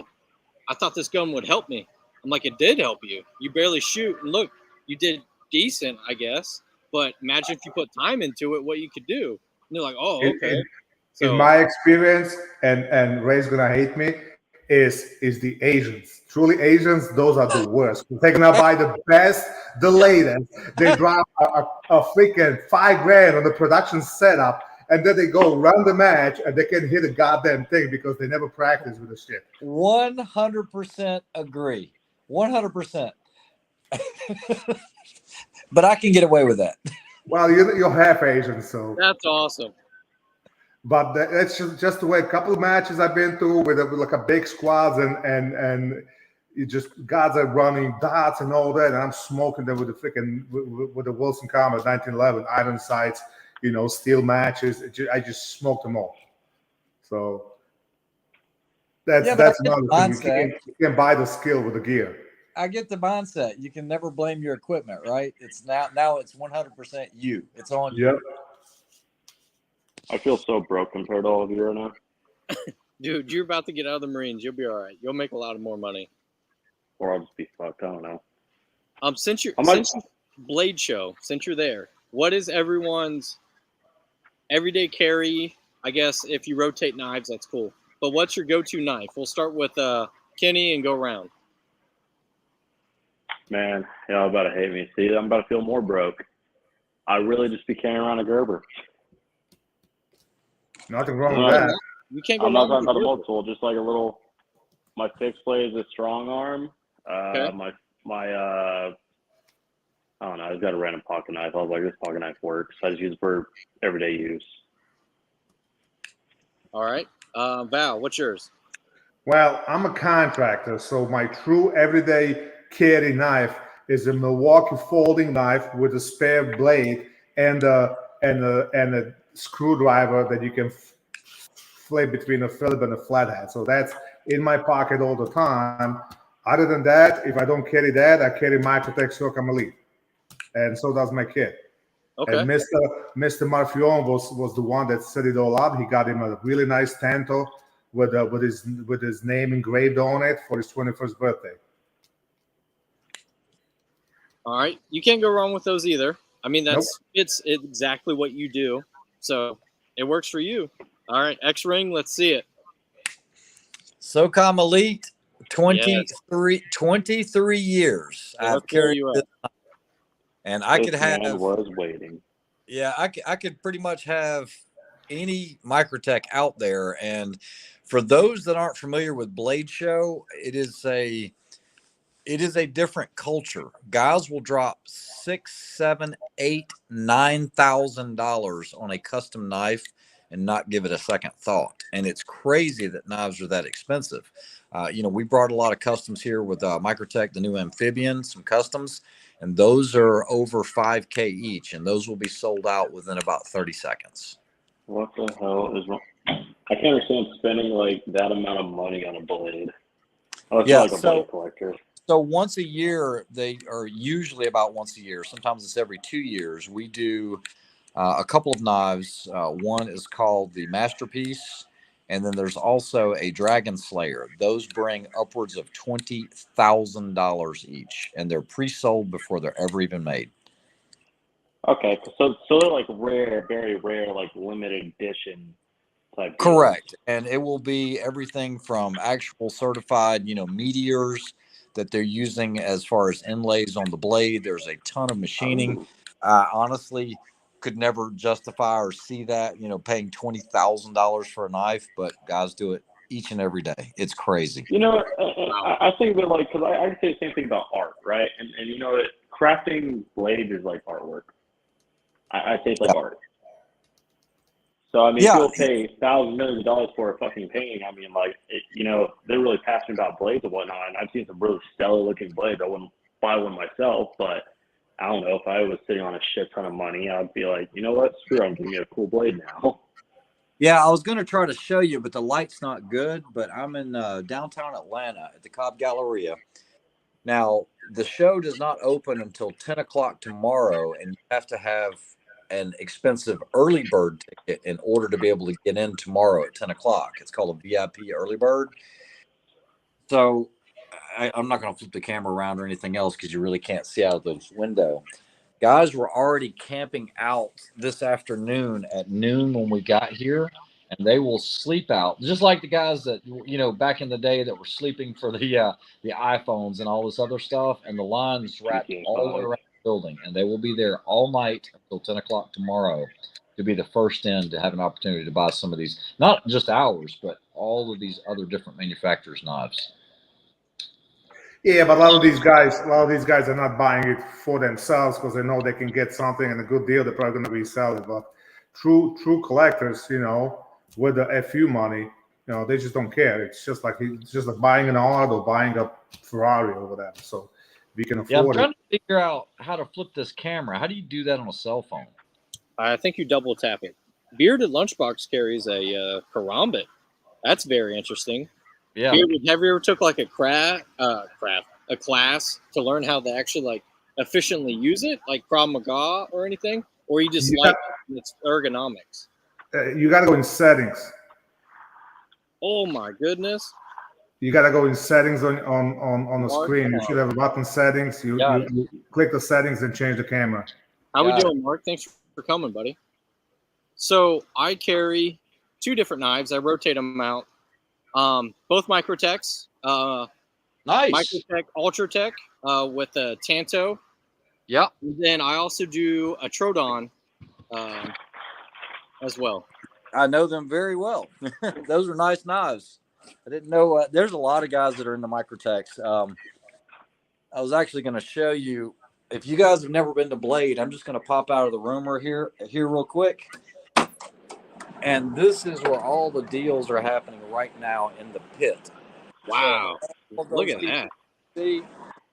I thought this gun would help me. I'm like, it did help you. You barely shoot, and look, you did decent, I guess. But imagine if you put time into it, what you could do. And they're like, oh, okay. In my experience, and Ray's gonna hate me, is the Asians. Truly, Asians, those are the worst. They're gonna buy the best, the latest. They drop a freaking $5 grand on the production setup, and then they go run the match, and they can hit a goddamn thing because they never practice with the shit. 100% agree. 100%. But I can get away with that. Well, you're half Asian, so that's awesome. But that's just the way. A couple of matches I've been to with like a big squads, and you just guys are running dots and all that, and I'm smoking them with the freaking with the Wilson Combat 1911 iron sights, steel matches. I just smoked them all. So that's another thing. You can't buy the skill with the gear. I get the mindset. You can never blame your equipment, right? It's now it's 100% you. It's on you. Yep. I feel so broke compared to all of you right now. Dude, you're about to get out of the Marines. You'll be all right. You'll make a lot of more money. Or I'll just be fucked. I don't know. Since Blade Show, since you're there, what is everyone's everyday carry? I guess if you rotate knives, that's cool. But what's your go-to knife? We'll start with Kenny and go around. Man, y'all about to hate me. See, I'm about to feel more broke. I really just be carrying around a Gerber. Nothing wrong with that. You can't go I'm not wrong talking with about a multiple, just like a little. My fixed blade is a strong arm. Okay. My I don't know. I've got a random pocket knife. I was like, this pocket knife works. I just use it for everyday use. All right, Val, what's yours? Well, I'm a contractor, so my true everyday carry knife is a Milwaukee folding knife with a spare blade and a screwdriver that you can flip between a Phillip and a flathead. So that's in my pocket all the time. Other than that, if I don't carry that, I carry Microtech Sorcam Elite, and so does my kid. Okay. And Mr. Marfion was the one that set it all up. He got him a really nice Tanto with his name engraved on it for his 21st birthday. All right, you can't go wrong with those either. I mean, it's exactly what you do, so it works for you. All right, X-Ring, let's see it. SOCOM Elite, 23 years. I've carried this, and I could have. Was waiting. Yeah, I could pretty much have any Microtech out there. And for those that aren't familiar with Blade Show, it is a different culture. Guys will drop $6,000, $7,000, $8,000, $9,000 on a custom knife and not give it a second thought. And it's crazy that knives are that expensive. We brought a lot of customs here with Microtech, the new Amphibian, some customs, and those are over $5,000 each, and those will be sold out within about 30 seconds. What the hell is wrong? I can't understand spending like that amount of money on a blade. Blade collector. So once a year, they are usually about once a year. Sometimes it's every 2 years. We do a couple of knives. One is called the Masterpiece, and then there's also a Dragon Slayer. Those bring upwards of $20,000 each, and they're pre-sold before they're ever even made. Okay, so they're like rare, very rare, like limited edition type. Correct, and it will be everything from actual certified, meteors that they're using as far as inlays on the blade. There's a ton of machining. Honestly, could never justify or see that, paying $20,000 for a knife, but guys do it each and every day. It's crazy. I think that because I say the same thing about art, right? And that crafting blades is like artwork. I say it's like art. So I mean, Yeah. people pay thousands, millions of dollars for a fucking painting. I mean, like, they're really passionate about blades and whatnot. And I've seen some really stellar looking blades. I wouldn't buy one myself, but I don't know, if I was sitting on a shit ton of money, I'd be like, you know what, screw it, I'm giving me a cool blade now. Yeah, I was going to try to show you, but the light's not good. But I'm in downtown Atlanta at the Cobb Galleria. Now, the show does not open until 10 o'clock tomorrow, and you have to have an expensive early bird ticket in order to be able to get in tomorrow at 10 o'clock. It's called a VIP early bird. So I'm not going to flip the camera around or anything else because you really can't see out of this window. Guys were already camping out this afternoon at noon when we got here, and they will sleep out just like the guys that back in the day that were sleeping for the iPhones and all this other stuff. And the lines wrapped all the way around the building, and they will be there all night until 10 o'clock tomorrow to be the first in to have an opportunity to buy some of these, not just ours, but all of these other different manufacturers' knives. Yeah, but a lot of these guys are not buying it for themselves because they know they can get something and a good deal. They're probably going to resell it. But true collectors, with the FU money, they just don't care. It's just like buying an art or buying a Ferrari or whatever. So we can afford I'm trying it. to figure out how to flip this camera. How do you do that on a cell phone? I think you double tap it. Bearded Lunchbox carries a karambit. That's very interesting. Yeah. Bearded, have you ever took like a class to learn how to actually like efficiently use it, like Krav Maga or anything, or you just like its ergonomics? You got to go in settings. Oh my goodness! You got to go in settings on the screen. You should have a button settings. You click the settings and change the camera. How we doing, Mark? Thanks for coming, buddy. So I carry 2 different knives. I rotate them out. Both Microtechs. Nice. Microtech Ultratech with a Tanto. Yep. And then I also do a Trodon as well. I know them very well. Those are nice knives. I didn't know there's a lot of guys that are into Microtechs. I was actually going to show you, if you guys have never been to Blade, I'm just going to pop out of the room here real quick. And this is where all the deals are happening right now in the pit. Wow. So, look at that. See,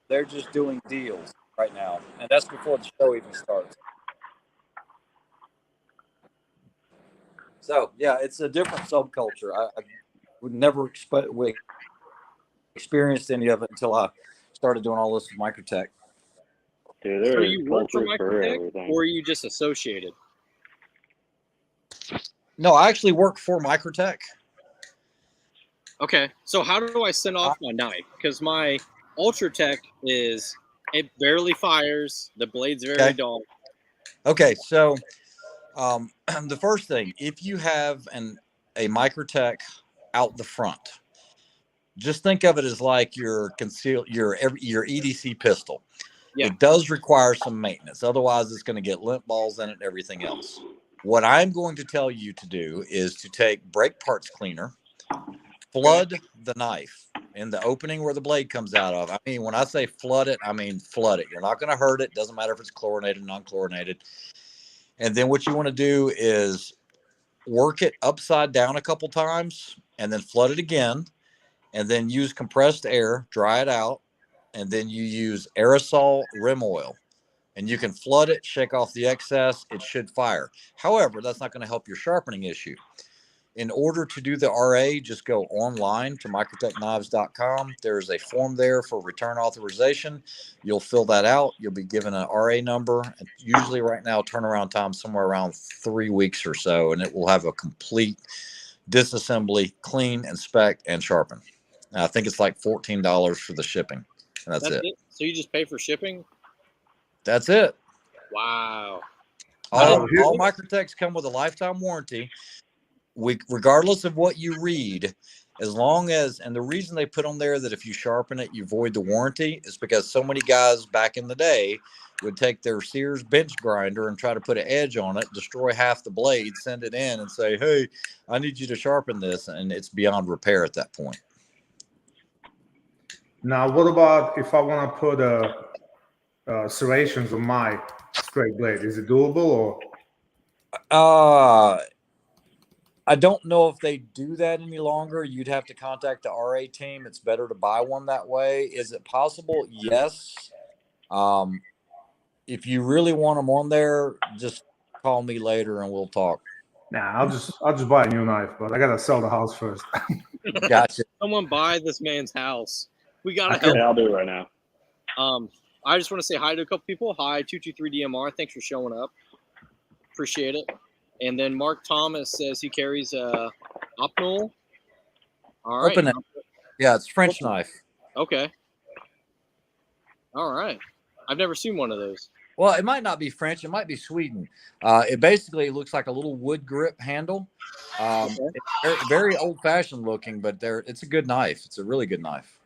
they're just doing deals right now. And that's before the show even starts. So, yeah, it's a different subculture. I would never experienced any of it until I started doing all this with Microtech. Dude, So you work for Microtech, or are you just associated? No, I actually work for Microtech. Okay, so how do I send off my knife? Because my Ultratech it barely fires. The blade's very dull. Okay, so the first thing, if you have a Microtech out the front, just think of it as like your EDC pistol. Yeah. It does require some maintenance. Otherwise, it's going to get lint balls in it and everything else. What I'm going to tell you to do is to take brake parts cleaner, flood the knife in the opening where the blade comes out of. I mean, when I say flood it, I mean flood it. You're not going to hurt it. Doesn't matter if it's chlorinated, non-chlorinated. And then what you want to do is work it upside down a couple times and then flood it again. And then use compressed air, dry it out. And then you use aerosol rim oil. And you can flood it, shake off the excess. It should fire. However, that's not going to help your sharpening issue. In order to do the RA, just go online to microtechknives.com. There's a form there for return authorization. You'll fill that out. You'll be given an RA number. And usually right now, turnaround time somewhere around 3 weeks or so. And it will have a complete disassembly, clean, inspect, and sharpen. And I think it's like $14 for the shipping. And that's it. So you just pay for shipping? That's it. Wow. All Microtechs come with a lifetime warranty. Regardless of what you read, as long as, and the reason they put on there that if you sharpen it, you void the warranty is because so many guys back in the day would take their Sears bench grinder and try to put an edge on it, destroy half the blade, send it in and say, hey, I need you to sharpen this. And it's beyond repair at that point. Now, what about if I want to put serrations on my straight blade? Is it doable or? I don't know if they do that any longer. You'd have to contact the RA team. It's better to buy one that way. Is it possible? Yes. If you really want them on there, just call me later and we'll talk. Nah, I'll just buy a new knife, but I gotta sell the house first. Gotcha. Someone buy this man's house. We gotta Okay. help. Yeah, I'll do it right now. I just want to say hi to a couple people. Hi, 223DMR. Thanks for showing up. Appreciate it. And then Mark Thomas says he carries a Opnol. All right. Open it. Yeah, it's French knife. Okay. All right. I've never seen one of those. Well, it might not be French. It might be Sweden. It basically looks like a little wood grip handle. It's very, very old-fashioned looking, but it's a good knife. It's a really good knife.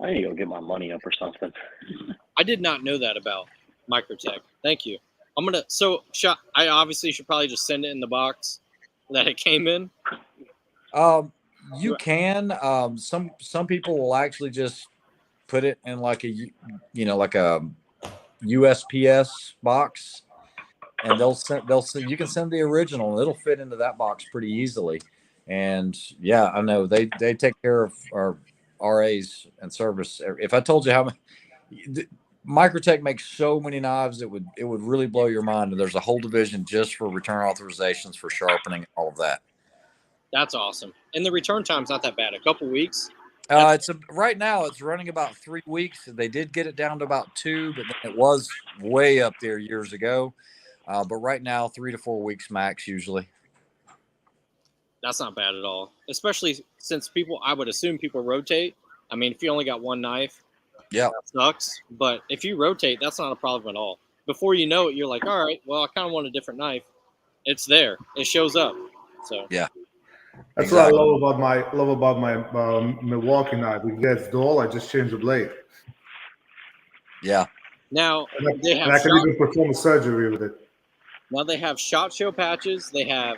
I need to go get my money up or something. I did not know that about Microtech. Thank you. I obviously should probably just send it in the box that it came in. You can. Some people will actually just put it in like a USPS box, and you can send the original, and it'll fit into that box pretty easily. And yeah, I know they take care of our RAs and service. If I told you how many, Microtech makes so many knives, it would really blow your mind. And there's a whole division just for return authorizations, for sharpening, all of that. That's awesome. And the return time's not that bad. A couple weeks. Right now it's running about 3 weeks. They did get it down to about 2, but then it was way up there years ago. But right now, 3 to 4 weeks max usually. That's not bad at all. Especially since I would assume people rotate. I mean, if you only got one knife, yeah, that sucks. But if you rotate, that's not a problem at all. Before you know it, you're like, all right, well, I kind of want a different knife. It's there. It shows up. So yeah. That's Exactly. what I love about my Milwaukee knife. It gets dull. I just change the blade. Yeah. now And they I have can even perform a surgery with it. now they have SHOT Show patches. They have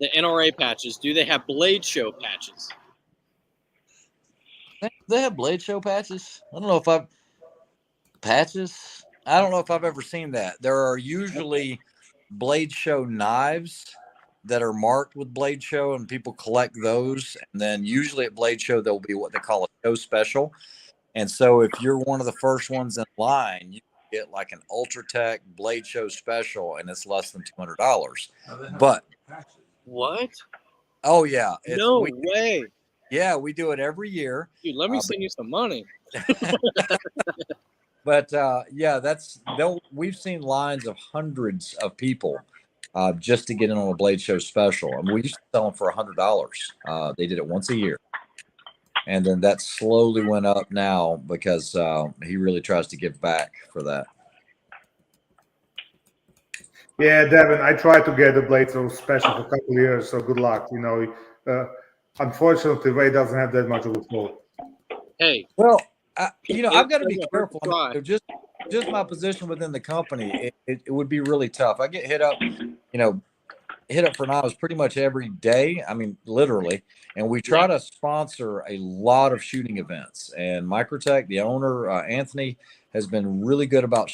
the NRA patches. Do they have Blade Show patches? They have Blade Show patches. I don't know if I don't know if I've ever seen that. There are usually Blade Show knives that are marked with Blade Show, and people collect those. And then usually at Blade Show, there'll be what they call a show special. And so if you're one of the first ones in line, you get like an Ultratech Blade Show special, and it's less than $200. But What? oh yeah, No way. Yeah, we do it every year. Dude, let me send you some money. But yeah, we've seen lines of hundreds of people just to get in on a Blade Show special, and we used to sell them for $100. They did it once a year, and then that slowly went up now because he really tries to give back for that. Yeah, Devin, I tried to get the Blade Show special for a couple of years, so good luck. Unfortunately, Ray doesn't have that much of a pull. Hey, Well, I've got to be doesn't hurt careful. to try. Just my position within the company, it would be really tough. I get hit up for knives pretty much every day. I mean, literally. And we try to sponsor a lot of shooting events. And Microtech, the owner, Anthony, has been really good about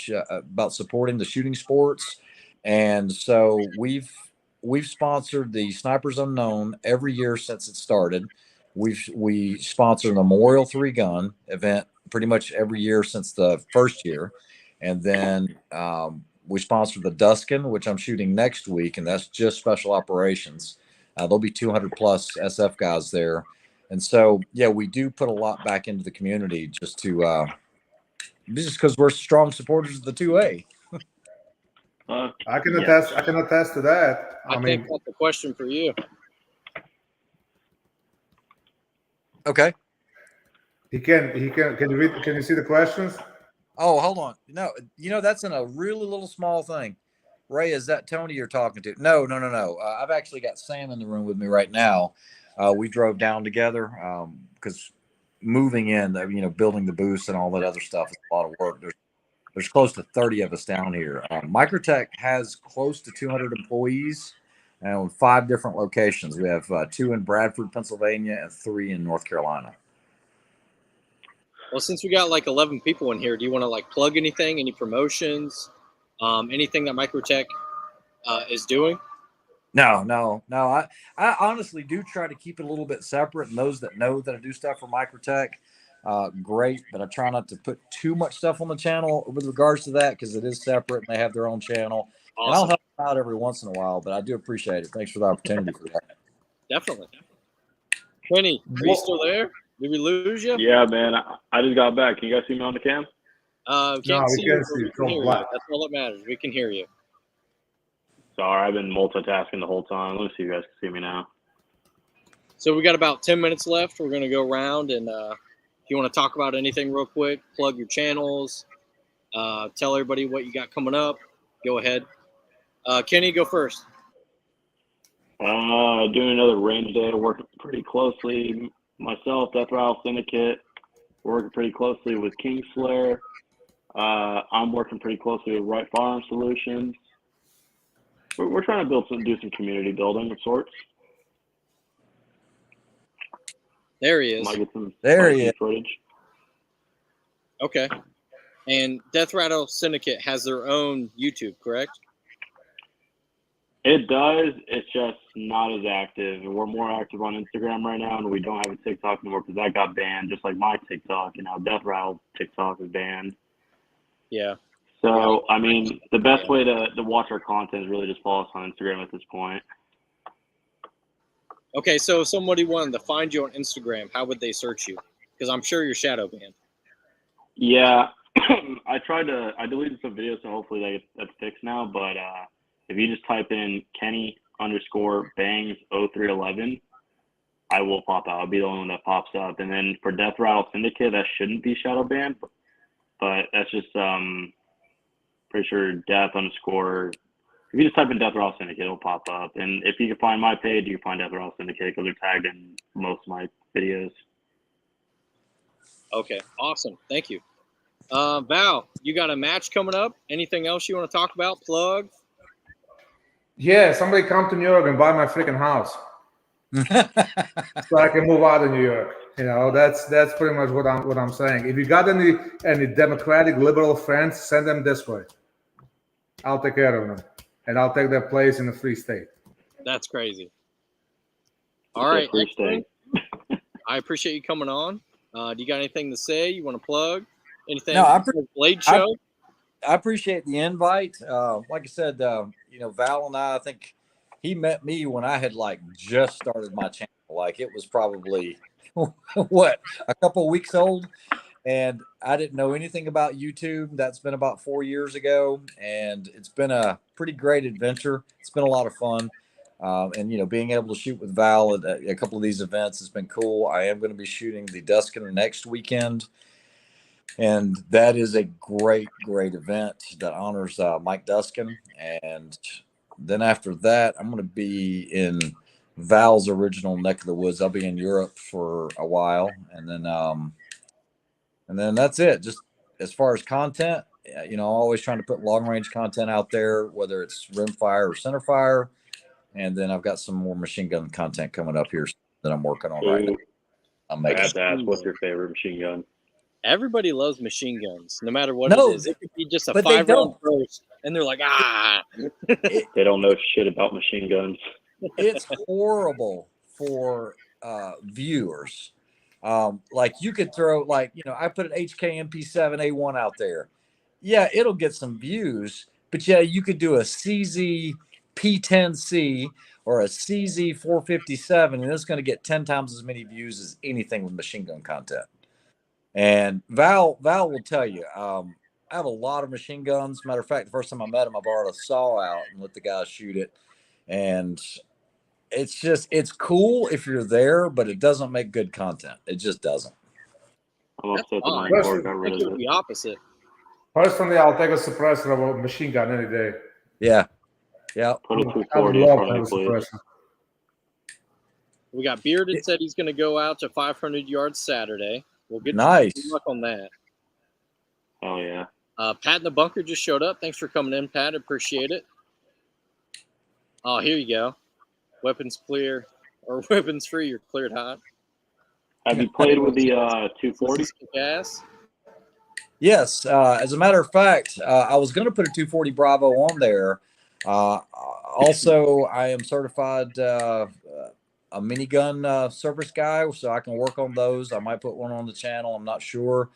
supporting the shooting sports. And so we've sponsored the Snipers Unknown every year since it started. We sponsor the Memorial 3 Gun event pretty much every year since the first year. And then we sponsor the Duskin, which I'm shooting next week, and that's just special operations. There'll be 200 plus SF guys there. And so, yeah, we do put a lot back into the community just because we're strong supporters of the 2A. I can attest to that. I think that's a question for you. Okay. Can you read? Can you see the questions? Oh, hold on. No, that's in a really little small thing. Ray, is that Tony you're talking to? No. I've actually got Sam in the room with me right now. We drove down together because moving in, building the booths and all that other stuff is a lot of work. There's close to 30 of us down here. Microtech has close to 200 employees and 5 different locations. We have 2 in Bradford, Pennsylvania, and 3 in North Carolina. Well, since we got like 11 people in here, do you want to like plug anything, any promotions, anything that Microtech is doing? No. I honestly do try to keep it a little bit separate. And those that know that I do stuff for Microtech, great. But I try not to put too much stuff on the channel with regards to that because it is separate and they have their own channel. And I'll Awesome. help out every once in a while, but I do appreciate it. Thanks for the opportunity for that. Definitely. Kenny, are you still there? Did we lose you? Yeah, man. I just got back. Can you guys see me on the cam? We No, can't we see can't you, see but you. we It's can all hear you. black. That's all that matters. We can hear you. Sorry, I've been multitasking the whole time. Let me see if you guys can see me now. So we got about 10 minutes left. We're going to go around, and if you want to talk about anything real quick, plug your channels, tell everybody what you got coming up, go ahead. Kenny, go first. Doing another range day, working pretty closely. Myself, Death Rattle Syndicate, working pretty closely with Kingslayer. I'm working pretty closely with Right Farm Solutions. We're trying to do some community building of sorts. There he is. Might get some There he spicy is. footage. Okay. And Death Rattle Syndicate has their own YouTube, correct? It does. It's just not as active. We're more active on Instagram right now, and we don't have a TikTok anymore because that got banned, just like my TikTok. You know, Death Rattle TikTok is banned. Yeah. So, I mean, the best way to watch our content is really just follow us on Instagram at this point. Okay, so if somebody wanted to find you on Instagram, how would they search you? Because I'm sure you're shadow banned. Yeah, I deleted some videos, so hopefully that's fixed now. But if you just type in Kenny_Bangs0311, I will pop out. I'll be the only one that pops up. And then for Death Rattle Syndicate, that shouldn't be shadow banned, but that's just pretty sure Death_. If you just type in Death Rattle Syndicate, it'll pop up. And if you can find my page, you can find Death Rattle Syndicate because they're tagged in most of my videos. Okay, awesome. Thank you. Val, you got a match coming up? Anything else you want to talk about? Plug? Yeah, somebody come to New York and buy my freaking house so I can move out of New York. You know, that's pretty much what I'm saying. If you got any Democratic liberal friends, send them this way. I'll take care of them, and I'll take their place in the free state. That's crazy. All right. Free state. I appreciate you coming on. Do you got anything to say? You want to plug anything? No, Blade Show. I appreciate the invite. Like I said, Val and I think he met me when I had like just started my channel. Like it was probably what, a couple of weeks old, and I didn't know anything about YouTube. That's been about 4 years ago, and it's been a pretty great adventure. It's been a lot of fun. And being able to shoot with Val at a couple of these events has been cool. I am going to be shooting the Duskiner next weekend, and that is a great event that honors Mike Duskin. And then after that, I'm going to be in Val's original neck of the woods. I'll be in Europe for a while, and then that's it. Just as far as content, always trying to put long range content out there, whether it's rimfire or centerfire. And then I've got some more machine gun content coming up here that I'm working on right now. I'm I making. have to ask, what's your favorite machine gun? Everybody loves machine guns, no matter what it is. It could be just a but they 5-round burst, and they're like, They don't know shit about machine guns. It's horrible for viewers. Like you could throw, I put an HK MP7A1 out there. Yeah, it'll get some views, but yeah, you could do a CZ P10C or a CZ 457, and it's going to get 10 times as many views as anything with machine gun content. And Val will tell you, I have a lot of machine guns. Matter of fact, the first time I met him, I borrowed a saw out and let the guy shoot it. And it's cool if you're there, but it doesn't make good content. It just doesn't. I'm upset that my That's board fine. got I rid do of it. the opposite. Personally, I'll take a suppressor of a machine gun any day. Yeah. Put a I would 240 in love front to of have a me, please. suppressor. We got Bearded said he's going to go out to 500 yards Saturday. We'll get Nice. good luck on that. Oh, yeah. Pat in the bunker just showed up. Thanks for coming in, Pat. Appreciate it. Oh, here you go. Weapons clear or weapons free. You're cleared hot. Have you played with the 240? Gas. Yes. As a matter of fact, I was going to put a 240 Bravo on there. Also, I am certified a minigun service guy, so I can work on those. I might put one on the channel. I'm not sure.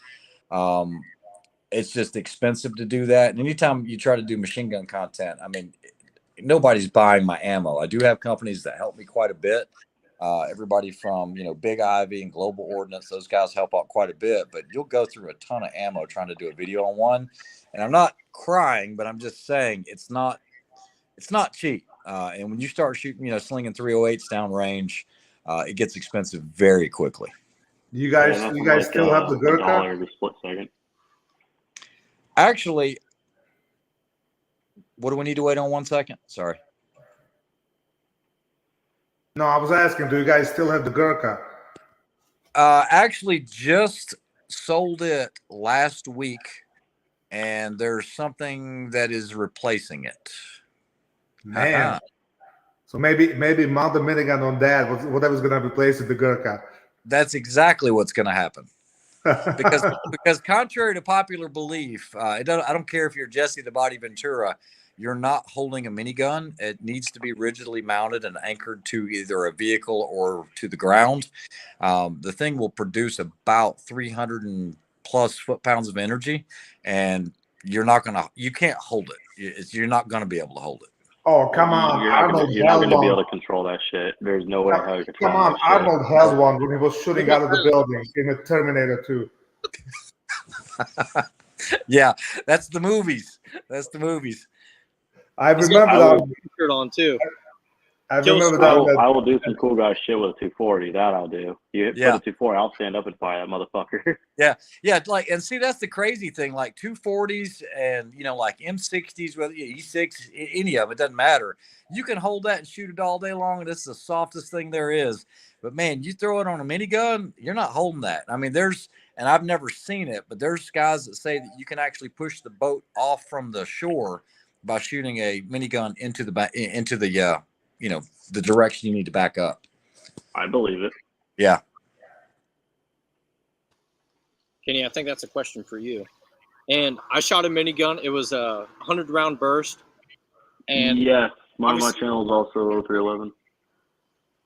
It's just expensive to do that. And anytime you try to do machine gun content, I mean, nobody's buying my ammo. I do have companies that help me quite a bit. Everybody from, Big Ivy and Global Ordnance, those guys help out quite a bit, but you'll go through a ton of ammo trying to do a video on one. And I'm not crying, but I'm just saying it's not cheap. And when you start shooting, slinging 308s downrange, it gets expensive very quickly. You guys, Yeah, you guys like, still have the $1 Gurkha? every split second. Actually, what do we need to wait on 1 second? Sorry. No, I was asking, do you guys still have the Gurkha? Actually just sold it last week, and there's something that is replacing it. Man. So maybe mount the minigun on that, whatever's gonna replace it, the Gurkha. That's exactly what's going to happen. Because contrary to popular belief, I don't care if you're Jesse the Body Ventura, you're not holding a minigun. It needs to be rigidly mounted and anchored to either a vehicle or to the ground. The thing will produce about 300 and plus foot-pounds of energy, and you can't hold it. You're not going to be able to hold it. Oh, come on. You're not going to be able to control that shit. There's no way how you can Come on, Arnold held one when he was shooting out of the building in the Terminator 2. Yeah, that's the movies. I remember that. Shirt on too. I remember that. I will do some cool guy shit with a 240. That I'll do. You hit Yeah. for the 240, I'll stand up and fire that motherfucker. Yeah, and see, that's the crazy thing. Like 240s and like M60s, whether E6, any of it doesn't matter. You can hold that and shoot it all day long, and it's the softest thing there is. But man, you throw it on a minigun, you're not holding that. I mean, and I've never seen it, but there's guys that say that you can actually push the boat off from the shore by shooting a minigun into the the direction you need to back up. I believe it. Yeah. Kenny, I think that's a question for you. And I shot a minigun. It was a 100-round burst. And yes, my channel is also 0311.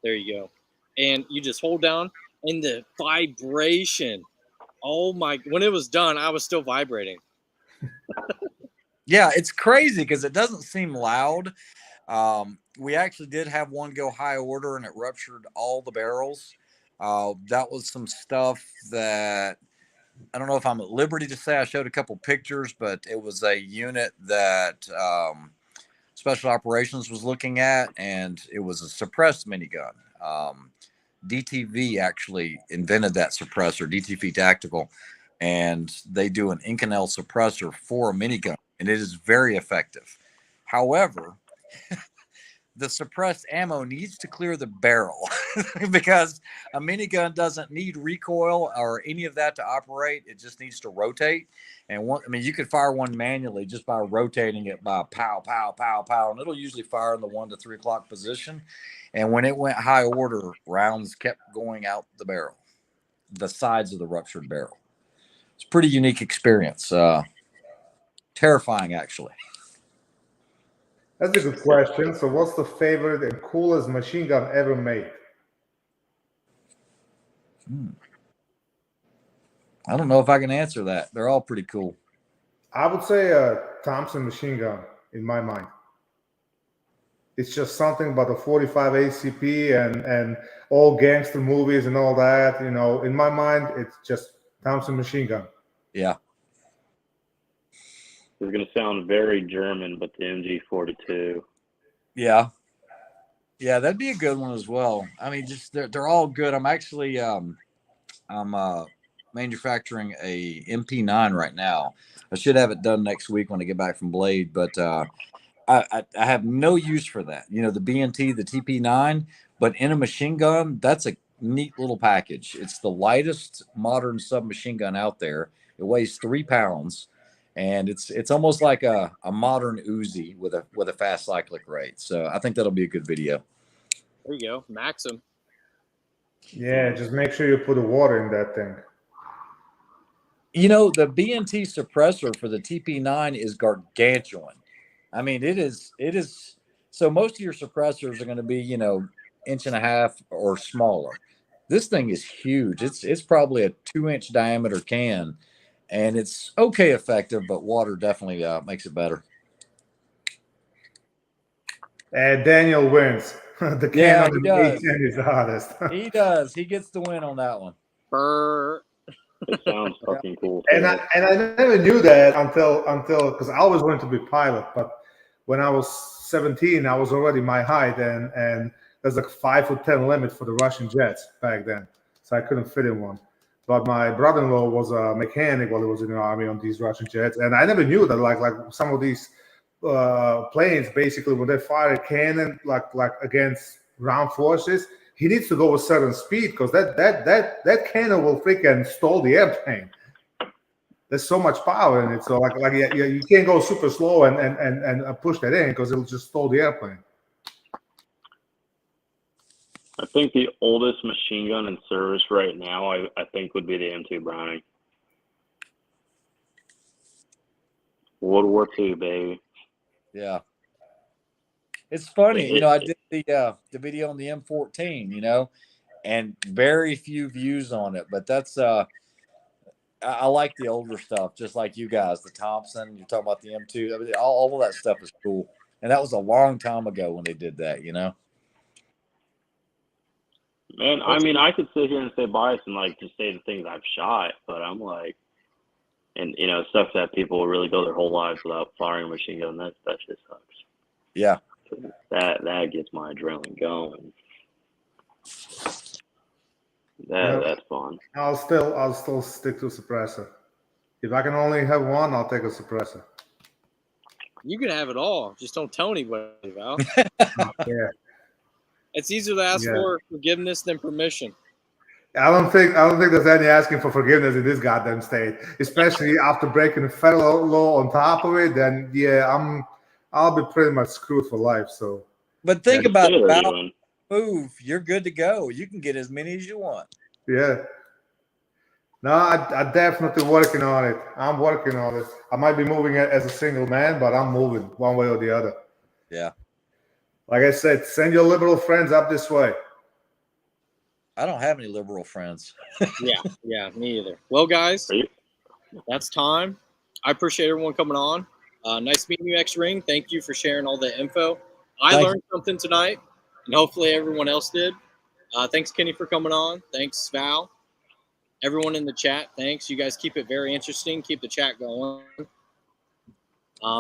there you go. And you just hold down, and the vibration. Oh my! When it was done, I was still vibrating. Yeah, it's crazy because it doesn't seem loud. We actually did have one go high order, and it ruptured all the barrels. That was some stuff that I don't know if I'm at liberty to say. I showed a couple pictures, but it was a unit that Special Operations was looking at, and it was a suppressed minigun. DTV actually invented that suppressor, DTV Tactical, and they do an Inconel suppressor for a minigun, and it is very effective. However, the suppressed ammo needs to clear the barrel because a minigun doesn't need recoil or any of that to operate. It just needs to rotate. And you could fire one manually just by rotating it by pow, pow, pow, pow, and it'll usually fire in the 1 to 3 o'clock position. And when it went high order, rounds kept going out the barrel, the sides of the ruptured barrel. It's a pretty unique experience. Terrifying, actually. That's a good question. So what's the favorite and coolest machine gun ever made? I don't know if I can answer that. They're all pretty cool. I would say a Thompson machine gun in my mind. It's just something about the 45 ACP and all gangster movies and all that. In my mind, it's just Thompson machine gun. Yeah. It's going to sound very German, but the MG42. Yeah. Yeah, that'd be a good one as well. I mean, just they're all good. I'm actually I'm manufacturing a MP9 right now. I should have it done next week when I get back from Blade, but I have no use for that. The BNT, the TP9, but in a machine gun, that's a neat little package. It's the lightest modern submachine gun out there. It weighs 3 pounds. And it's almost like a modern Uzi with a fast cyclic rate. So I think that'll be a good video. There you go, Maxim. Yeah, just make sure you put the water in that thing. You know, the BNT suppressor for the TP9 is gargantuan. I mean, it is. So most of your suppressors are going to be, 1.5 inches or smaller. This thing is huge. It's probably a 2-inch diameter can, and it's okay effective, but water definitely makes it better. Daniel wins. The Yeah, can on he the does. 810 is the hardest. He does. He gets the win on that one. Brr. It sounds fucking cool. And Too. I never knew that until because I always wanted to be pilot, but when I was 17, I was already my height, and there's like 5'10" limit for the Russian jets back then, so I couldn't fit in one. But my brother-in-law was a mechanic while he was in the army on these Russian jets, and I never knew that like some of these planes basically when they fire a cannon like against ground forces, he needs to go a certain speed because that cannon will freaking stall the airplane. There's so much power in it, so you can't go super slow and push that in because it'll just stall the airplane. I think the oldest machine gun in service right now, I think, would be the M2 Browning. World War II, baby. Yeah. It's funny, I did the video on the M14, and very few views on it, but that's I like the older stuff, just like you guys, the Thompson. You're talking about the M2. I mean, all of that stuff is cool, and that was a long time ago when they did that. Man, I mean, I could sit here and say bias and just say the things I've shot, but I'm like, and it sucks that people really go their whole lives without firing a machine gun. That just sucks. Yeah, that gets my adrenaline going. That's fun. I'll still stick to suppressor. If I can only have one, I'll take a suppressor. You can have it all. Just don't tell anybody, Val. Yeah. It's easier to ask for forgiveness than permission. I don't think there's any asking for forgiveness in this goddamn state, especially after breaking the federal law on top of it. Then I'll be pretty much screwed for life. So, but think about it. Move, you're good to go. You can get as many as you want. Yeah. No, I definitely working on it. I'm working on it. I might be moving it as a single man, but I'm moving one way or the other. Yeah. Like I said, send your liberal friends up this way. I don't have any liberal friends. Yeah, me either. Well, guys, that's time. I appreciate everyone coming on. Nice meeting you, X-Ring. Thank you for sharing all the info. I learned something tonight, and hopefully everyone else did. Thanks, Kenny, for coming on. Thanks, Val. Everyone in the chat, thanks. You guys keep it very interesting. Keep the chat going.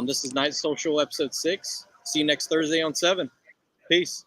This is Night Social episode 6. See you next Thursday on 7. Peace.